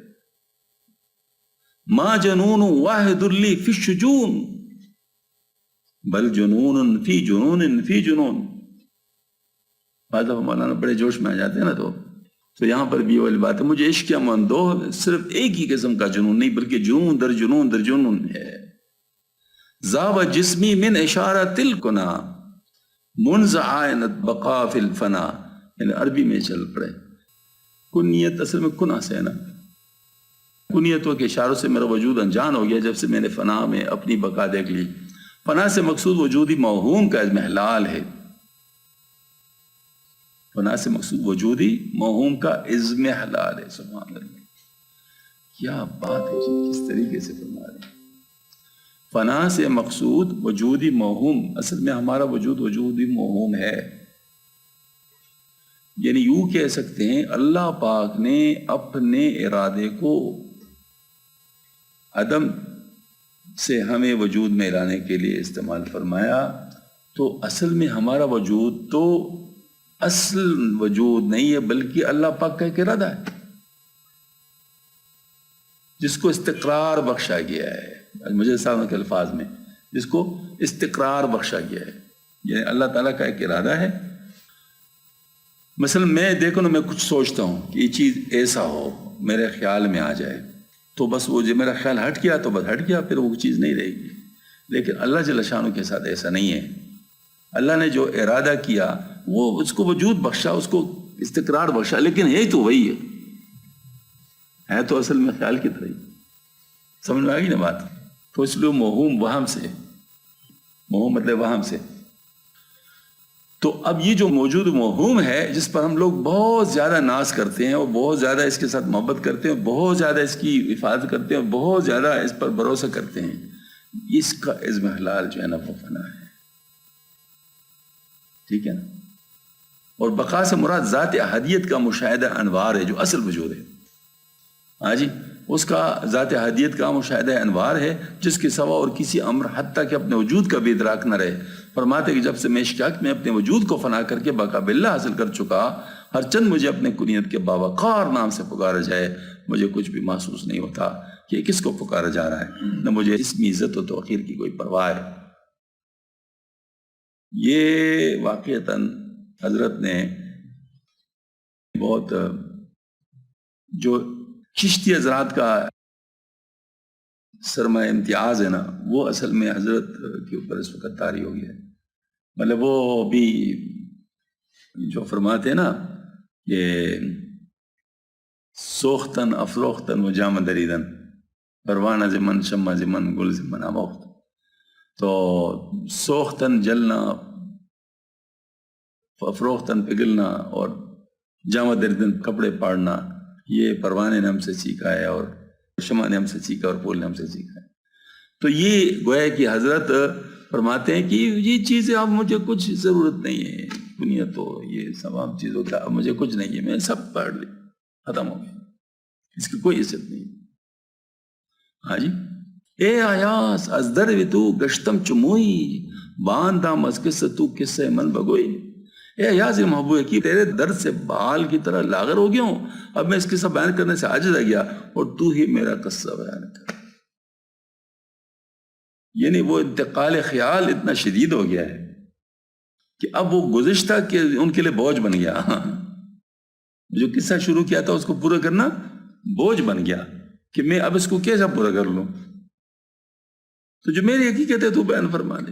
ما جنون واحد لی فی الشجون بل جنون فی جنون فی جنون۔ بعض دفعہ مولانا بڑے جوش میں آ جاتے ہیں نا تو یہاں پر بھی والی بات ہے، مجھے عشق کیا من دو، صرف ایک ہی قسم کا جنون نہیں بلکہ جنون در جنون در جنون ہے۔ ذاب جسمی من اشارت الکنا منذ عائنت بقا فی الفنا، یعنی عربی میں چل پڑے۔ کنیت اصل میں کنا سے ہے نا، کنیتوں کے اشاروں سے میرا وجود انجان ہو گیا جب سے میں نے فنا میں اپنی بقا دیکھ لی۔ فنا سے مقصود وجودی موہوم کا اضمحلال ہے، فنا سے مقصود وجودی موہوم کا اضمحلال ہے۔ سبحان اللہ، کیا بات ہے جی، کس طریقے سے فرما رہے ہیں۔ فنا سے مقصود وجودی موہوم، اصل میں ہمارا وجود وجودی موہوم ہے، یعنی یوں کہہ سکتے ہیں اللہ پاک نے اپنے ارادے کو عدم سے ہمیں وجود میں لانے کے لیے استعمال فرمایا، تو اصل میں ہمارا وجود تو اصل وجود نہیں ہے بلکہ اللہ پاک کا ایک ارادہ ہے جس کو استقرار بخشا گیا ہے۔ مجھے صاحب کے الفاظ میں جس کو استقرار بخشا گیا ہے، یعنی اللہ تعالیٰ کا ایک ارادہ ہے۔ مثلا میں دیکھو نا، میں کچھ سوچتا ہوں کہ یہ چیز ایسا ہو، میرے خیال میں آ جائے تو بس وہ جو میرا خیال ہٹ گیا تو بس ہٹ گیا، پھر وہ چیز نہیں رہے گی۔ لیکن اللہ جل شانہ کے ساتھ ایسا نہیں ہے، اللہ نے جو ارادہ کیا وہ اس کو وجود بخشا، اس کو استقرار بخشا، لیکن ہے تو وہی ہے تو اصل میں خیال کی طرح ہی۔ سمجھ میں آ گئی نا بات؟ تو اس لیے موہوم وہم سے، موہوم مطلب وہم سے۔ تو اب یہ جو موجود موہوم ہے جس پر ہم لوگ بہت زیادہ ناز کرتے ہیں اور بہت زیادہ اس کے ساتھ محبت کرتے ہیں، بہت زیادہ اس کی حفاظت کرتے ہیں، بہت زیادہ اس پر بھروسہ کرتے ہیں، اس کا اضمحلال جو ہے نا وہ فنا ہے، ٹھیک ہے نا۔ اور بقا سے مراد ذات احدیت کا مشاہدہ انوار ہے جو اصل وجود ہے، ہاں جی، اس کا ذات احدیت کا مشاہدہ انوار ہے جس کے سوا اور کسی امر حتیٰ کہ اپنے وجود کا بھی ادراک نہ رہے۔ فرماتے کہ جب سے میں اشتیاق میں اپنے وجود کو فنا کر کے بقا باللہ حاصل کر چکا، ہر چند مجھے اپنے کنیت کے باوقار نام سے پکارا جائے، مجھے کچھ بھی محسوس نہیں ہوتا کہ کس کو پکارا جا رہا ہے، نہ مجھے اسمی عزت و توقیر کی کوئی پرواہ ہے۔ یہ واقعتاً حضرت نے بہت جو چشتی حضرات کا سرمایہ امتیاز ہے نا، وہ اصل میں حضرت کے اوپر اس وقت طاری ہو گیا ہے۔ مطلب وہ بھی جو فرماتے ہیں نا کہ سوختن افروختن و جام دریدن، پروانہ زمن شمع زمن گل زمن آموخت. تو سوختن جلنا، افروختن پگھلنا، اور جامع دریدن کپڑے پاڑنا، یہ پروانے نے ہم سے سیکھا ہے، اور شمع نے ہم سے سیکھا، اور پھول نے ہم سے سیکھا ہے. تو یہ گویا کہ حضرت فرماتے ہیں کہ یہ چیزیں اب مجھے کچھ ضرورت نہیں ہے، دنیا تو یہ تمام چیزوں کا اب مجھے کچھ نہیں ہے، میں سب پڑھ لی، ختم ہو گیا، اس کی کوئی عزت نہیں. ہاں جی. اے آیاس از در وی تو گشتم چموئی باندام از قصہ تو قصہ من بگوئی. اے ایاز محبوب ہے کہ تیرے درد سے بال کی طرح لاغر ہو گیا ہوں، اب میں اس قصہ بیان کرنے سے عاجز رہ گیا، اور تو ہی میرا قصہ بیان کر. یعنی وہ انتقال خیال اتنا شدید ہو گیا ہے کہ اب وہ گزشتہ کے ان کے لیے بوجھ بن گیا. جو قصہ شروع کیا تھا اس کو پورا کرنا بوجھ بن گیا کہ میں اب اس کو کیسا پورا کر لوں. تو جو میری حقیقت ہے تو بیان فرما دے.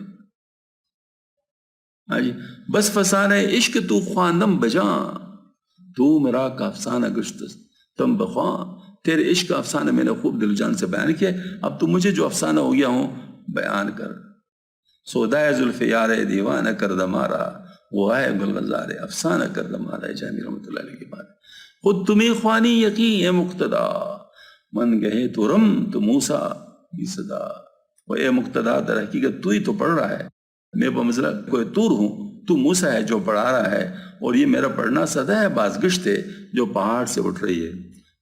ہاں جی. بس فسانہ عشق تو خواندم بجاں، تو میرا کا افسانہ گشت تم بخواں. تیرے عشق کا افسانہ میں نے خوب دل جان سے بیان کیا، اب تو مجھے جو افسانہ ہو گیا ہوں بیان کر. سودائے زلف یار دیوانہ کرد مارا، وہ آئے گل غزار افسانہ کرد مارا. جامی رحمۃ اللہ علیہ کی بات. خود تمہیں خوانی یقین اے مقتدا، من گئے تو رم تو موسیٰ بھی صدا. وہ اے مقتدا در حقیقت تو ہی تو پڑھ رہا ہے، میں بمثلہ کوئی طور ہوں، تو موسیٰ ہے جو پڑھا رہا ہے، اور یہ میرا پڑھنا صدا ہے بازگشت ہے جو پہاڑ سے اٹھ رہی ہے.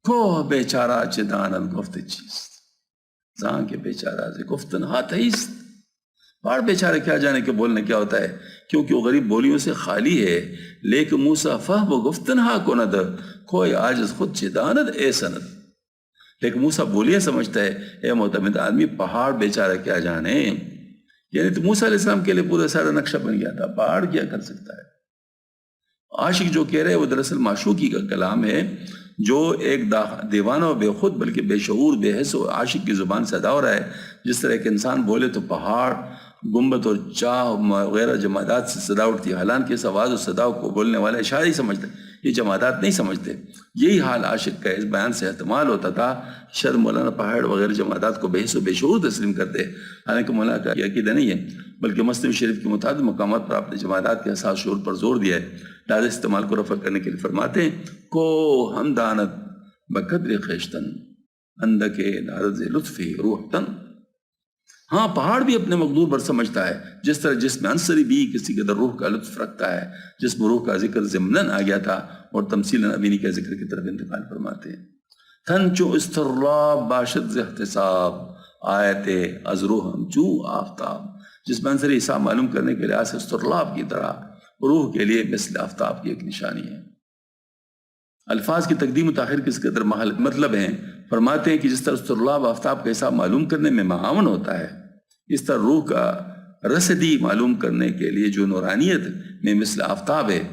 کو بیچارہ چدانت گفت چیست، زاں کے بیچارہ سے گفتن ہاتھ ہیست. پہاڑ بیچارہ کیا جانے کہ بولنے کیا ہوتا ہے، کیونکہ وہ غریب بولیوں سے خالی ہے. لیکن موسیٰ فہم و گفتن ہا کند، کوئی عاجز خود چدانت اے سند. لیکن موسیٰ بولیاں سمجھتا ہے، اے معتمد آدمی پہاڑ بیچارہ کیا جانے. یعنی تو موسیٰ علیہ السلام کے لیے پورا سارا نقشہ بن گیا تھا، پہاڑ کیا کر سکتا ہے. عاشق جو کہہ رہے وہ دراصل معشوقی کا کلام ہے، جو ایک دیوانہ و بے خود بلکہ بے شعور بے حس و عاشق کی زبان سے ادا ہو رہا ہے. جس طرح ایک انسان بولے تو پہاڑ، گنبد اور چاہ وغیرہ جمادات سے صدا اٹھتی ہے، حالانکہ اس آواز و صدا کو بولنے والے اشعار ہی سمجھتے، یہ جمادات نہیں سمجھتے. یہی حال عاشق کا اس بیان سے احتمال ہوتا تھا. شاید مولانا پہاڑ وغیرہ جمادات کو بے حس و بے شعور تسلیم کرتے، حالانکہ مولانا کا یہ عقیدہ نہیں ہے، بلکہ مسلم شریف کے متعدد مقامات پر آپ نے جمادات کے احساس شعور پر زور دیا ہے. لہذا استعمال کو رفع کرنے کے لیے فرماتے ہیں، کو ہم دانت بقدر خیشتن اندکے نارد لطف روحتن. ہاں پہاڑ بھی اپنے مقدور پر سمجھتا ہے، جس طرح جس میں عنصری بھی کسی قدر روح کا لطف رکھتا ہے. جس میں روح کا ذکر ضمناً آ گیا تھا اور تمثیلاً ابینی کے ذکر کی طرف انتقال فرماتے ہیں. تھن چو استرلاب باشد ز احتساب، آیت از روحم چو آفتاب. جس میں عنصری حساب معلوم کرنے کے لحاظ سے استرلاب کی طرح روح کے لیے مثل آفتاب کی ایک نشانی ہے. الفاظ کی تقدیم و تاخیر کس قدر محل مطلب ہیں. فرماتے ہیں کہ جس طرح استرلاب آفتاب کا حساب معلوم کرنے میں معاون ہوتا ہے، اس طرح روح کا رسدی معلوم کرنے کے لیے جو نورانیت میں مثل آفتاب ہے،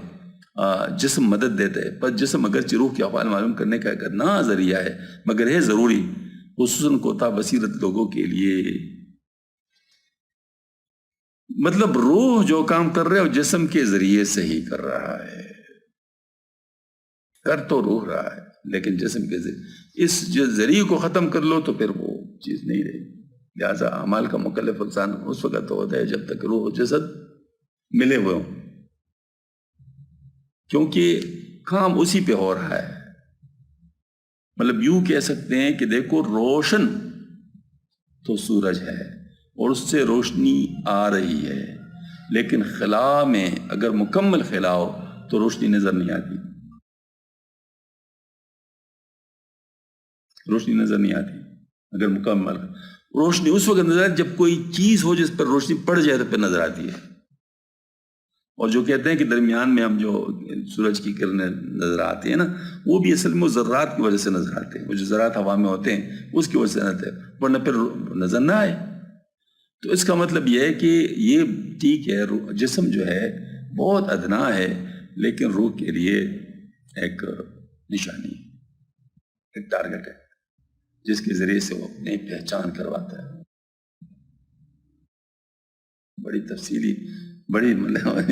جسم مدد دیتا ہے. پر جسم اگرچہ روح کے احوال معلوم کرنے کا ایک ادنا ذریعہ ہے، مگر ہے ضروری خصوصاً کوتا بصیرت لوگوں کے لیے. مطلب روح جو کام کر رہے ہو جسم کے ذریعے سے ہی کر رہا ہے، کر تو روح رہا ہے لیکن جسم کے ذریعے. اس ذریعے کو ختم کر لو تو پھر وہ چیز نہیں رہی. لہٰذا اعمال کا مکلف انسان اس وقت ہوتا ہے جب تک روح و جسد ملے ہوئے ہوں، کیونکہ کام اسی پہ ہو رہا ہے. مطلب یوں کہہ سکتے ہیں کہ دیکھو روشن تو سورج ہے اور اس سے روشنی آ رہی ہے، لیکن خلا میں اگر مکمل خلا ہو تو روشنی نظر نہیں آتی. روشنی نظر نہیں آتی. اگر مکمل روشنی اس وقت نظر آتی جب کوئی چیز ہو جس پر روشنی پڑ جائے تو پھر نظر آتی ہے. اور جو کہتے ہیں کہ درمیان میں ہم جو سورج کی کرنیں نظر آتے ہیں نا، وہ بھی اصل میں وہ ذرات کی وجہ سے نظر آتے ہیں. وہ جو ذرات ہوا میں ہوتے ہیں اس کی وجہ سے نظر آتے ہیں، ورنہ پھر نظر نہ آئے. تو اس کا مطلب یہ ہے کہ یہ ٹھیک ہے، جسم جو ہے بہت ادنا ہے، لیکن روح کے لیے ایک نشانی، ایک ٹارگٹ ہے جس کے ذریعے سے وہ اپنی پہچان کرواتا ہے. بڑی تفصیلی، بڑی مطلب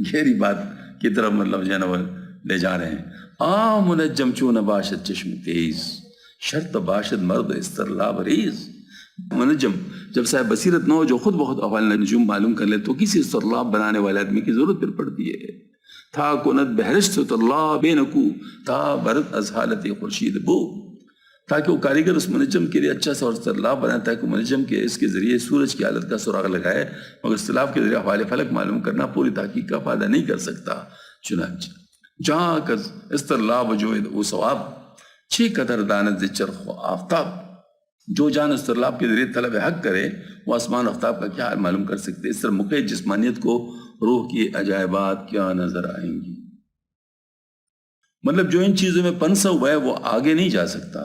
گہری بات کی طرف مطلب جو ہے نا وہ لے جا رہے ہیں. منجم چون باشد چشم تیز، شرط باشد مرد استرلاب ریز۔ منجم جب صاحب بصیرت نہ ہو، جو خود بہت احوال نجوم معلوم کر لے، تو کسی استرلاب بنانے والے آدمی کی ضرورت پھر پڑتی ہے۔ تھا کند بہرشت اللہ بے نکو، تھا برد از حالت خورشید بو، تاکہ وہ کاریگر اس منجم کے لیے اچھا سا اور استرلاب بنائے، تاکہ منجم کے اس کے ذریعے سورج کی حالت کا سراغ لگائے، مگر استرلاب کے ذریعے احوال فلک معلوم کرنا پوری تحقیق کا فائدہ نہیں کر سکتا۔ چنانچہ جہاں کز استرلاب جوید او ثواب، چھ قدر دانت ز چرخ و آفتاب، جو جان استرلاب کے ذریعے طلب حق کرے وہ آسمان و آفتاب کا کیا حال معلوم کر سکتے۔ اس طرح مقید جسمانیت کو روح کی عجائبات کیا نظر آئیں گی۔ مطلب جو ان چیزوں میں پنسا ہوا ہے وہ آگے نہیں جا سکتا۔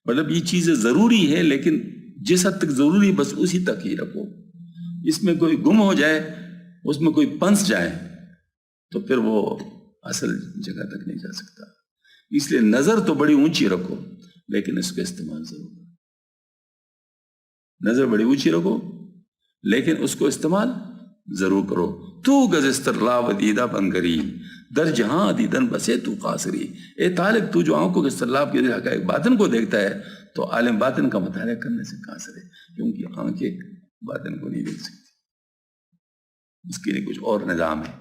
مطلب یہ چیزیں ضروری ہے، لیکن جس حد تک ضروری بس اسی تک ہی رکھو۔ اس میں کوئی گم ہو جائے، اس میں کوئی پنس جائے، تو پھر وہ اصل جگہ تک نہیں جا سکتا۔ اس لیے نظر تو بڑی اونچی رکھو، لیکن اس کا استعمال ضرور کرو۔ نظر بڑی اونچی رکھو لیکن اس کو استعمال ضرور کرو۔ تو گز استرلاب دیدہ بنگری، در جہاں دیدن بسے تو قاصری۔ اے طالب، تو جو آنکھوں کے استرلاب کے حقائق باطن کو دیکھتا ہے تو عالم باطن کا مطالعہ کرنے سے قاصر ہے، کیونکہ آنکھیں باطن کو نہیں دیکھ سکتی، اس کے لیے کچھ اور نظام ہے۔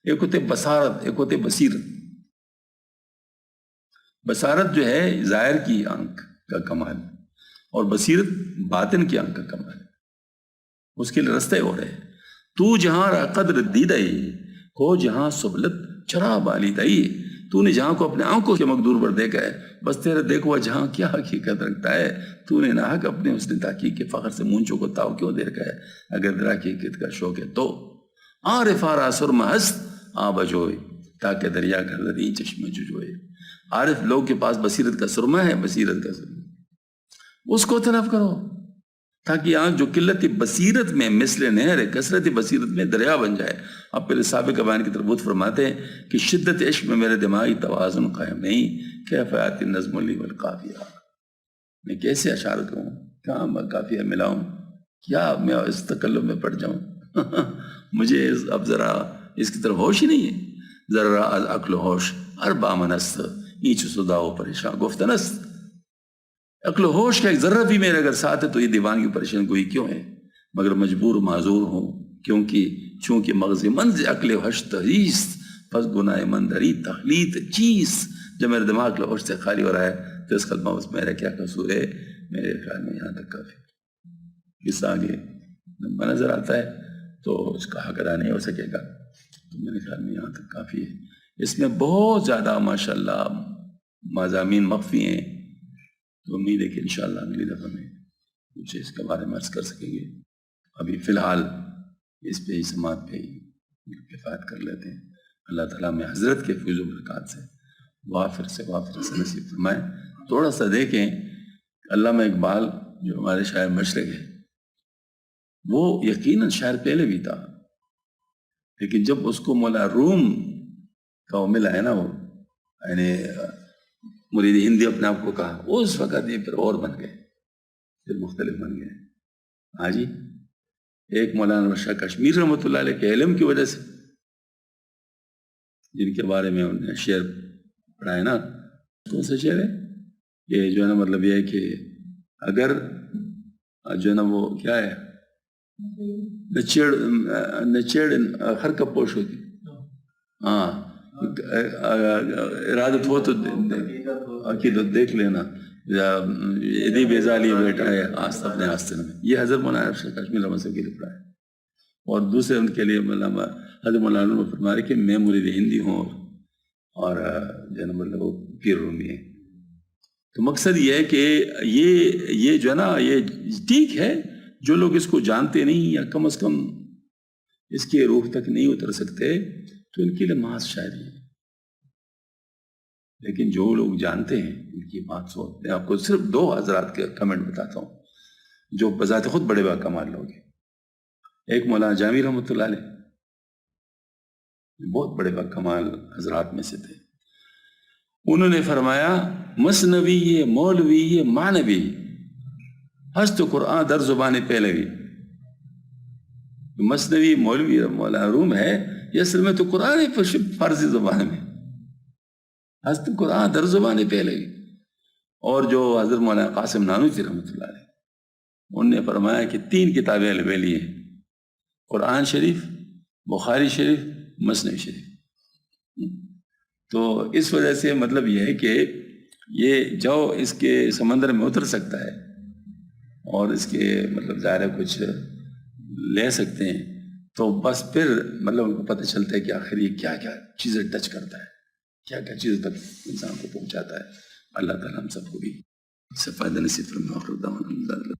ایک ہوتے بصارت، ایک ہوتے بصیرت۔ بصارت جو ہے ظاہر کی آنکھ کا کمال، اور بصیرت باطن کی آنکھ کا کمال ہے، اس کے لیے رستہ اور ہے۔ تو جہاں را قدر دیدائی کو جہاں سبلت چرا بالی دائی، تو نے جہاں کو اپنے آنکھوں کے مقدور پر دیکھا ہے، بس تیرا دیکھوا جہاں کیا حقیقت رکھتا ہے۔ تو نے ناحق اپنے حسن تحقیق کے فخر سے مونچوں کو تاؤ کیوں دے رکھا ہے؟ اگر درا کی حقیقت کا شوق ہے تو عارف آرا سرما ہست آ بجوئے، تاکہ دریا گھر لدی چشمہ ججوئے۔ عارف لوگ کے پاس بصیرت کا سرما ہے، بصیرت کا سرما، اس کو طلب کرو، تاکہ آنکھ جو قلت بصیرت میں مثل نہر ہے، کثرت بصیرت میں دریا بن جائے۔ اب پہلے سابق بیان کی تربوت فرماتے ہیں کہ شدت عشق میں میرے دماغی توازن قائم نہیں، کیف آتی النظم لی والقافیہ، میں کیسے اشعار کہوں، کہاں میں قافیہ ملاؤں، کیا میں اس تکلف میں پڑ جاؤں؟ مجھے اب ذرا اس کی طرف ہوش ہی نہیں ہے۔ ذرا از عقل و ہوش اربع منست، اینچ صداؤ پریشان گفتنست۔ عقل و ہوش کا ایک ذرہ بھی میرے اگر ساتھ ہے تو یہ دیوانگی پریشان گوئی کیوں ہے؟ مگر مجبور معذور ہوں، کیونکہ چونکہ مغز منز عقل وحش تحریس، پس گناہ مندری تخلیط چیز۔ جب میرے دماغ عقل و ہوش سے خالی ہو رہا ہے تو اس قدمہ اس میرا کیا قصور ہے؟ میرے خیال میں یہاں تک کافی۔ اس آگے لمبا نظر آتا ہے تو اس کا حق ادا نہیں ہو سکے گا، تو میرے خیال میں یہاں تک کافی ہے۔ اس میں بہت زیادہ ماشاءاللہ مضامین مخفی ہیں، تو امید ہے کہ انشاءاللہ اگلی دفعہ میں کچھ اس کے بارے میں عرض کر سکیں گے۔ ابھی فی الحال اس پہ ہی سماعت پہ ہی کفایت کر لیتے ہیں۔ اللہ تعالیٰ میں حضرت کے فیض و برکات سے وافر سے نصیب فرمائے۔ تھوڑا سا دیکھیں، علامہ اقبال جو ہمارے شاعر مشرق ہے، وہ یقیناً شاعر پہلے بھی تھا، لیکن جب اس کو مولا روم کا وہ ملا ہے نا، وہ یعنی مرید ہندی اپنے آپ کو کہا، اس وقت یہ پھر اور بن گئے، پھر مختلف بن گئے۔ ہاں جی، ایک مولانا نور شاہ کشمیر رحمۃ اللہ علیہ کے علم کی وجہ سے، جن کے بارے میں انہوں نے شعر پڑھا ہے نا، کون سا شعر ہے یہ جو ہے نا، مطلب یہ ہے کہ اگر جو ہے نا وہ کیا ہے، نچیڑ ہر کا پوش ہوتی، ہاں ارادت ہو تو عقیدت دیکھ لینا، یدی بیزالی بیٹا ہے آستہ اپنے آستین میں، یہ حضرت مولانا شاہ کشمیر رحمۃ اللہ کے لیے پڑھا ہے۔ اور دوسرے ان کے لیے حضرت مولانا فرما رہے کہ میں مرید ہندی ہوں اور جو ہے نا مطلب وہ پیر رومی ہے۔ تو مقصد یہ ہے کہ یہ جو ہے نا، یہ ٹھیک ہے، جو لوگ اس کو جانتے نہیں یا کم از کم اس کے روح تک نہیں اتر سکتے تو ان کے لیے محض شاعری ہے، لیکن جو لوگ جانتے ہیں ان کی بات سو۔ میں آپ کو صرف 2 حضرات کے کمنٹ بتاتا ہوں جو بذات خود بڑے با کمال لوگ ہیں۔ ایک مولانا جامی رحمۃ اللہ علیہ، بہت بڑے با کمال حضرات میں سے تھے، انہوں نے فرمایا مثنوی یہ مولوی یہ معنوی ہست قرآن در زبان پہلوی۔ مثنوی مولوی مولانا روم ہے، یہ اصل میں تو قرآن ہے فارسی زبان میں، حضرت قرآن در زبان ہے پہلے. اور جو حضرت مولانا قاسم نانوتوی رحمۃ اللہ علیہ، انہوں نے فرمایا کہ 3 کتابیں البیلی ہیں، قرآن شریف، بخاری شریف، مسنوی شریف. تو اس وجہ سے مطلب یہ ہے کہ یہ جو اس کے سمندر میں اتر سکتا ہے اور اس کے مطلب ظاہر کچھ لے سکتے ہیں، تو بس پھر مطلب ان کو پتہ چلتا ہے کہ آخر یہ کیا کیا چیزیں ٹچ کرتا ہے، کیا کیا چیز تک انسان کو پہنچاتا ہے. اللہ تعالیٰ ہم سب کو بھی اس سے فائدہ نصیب فرمائے.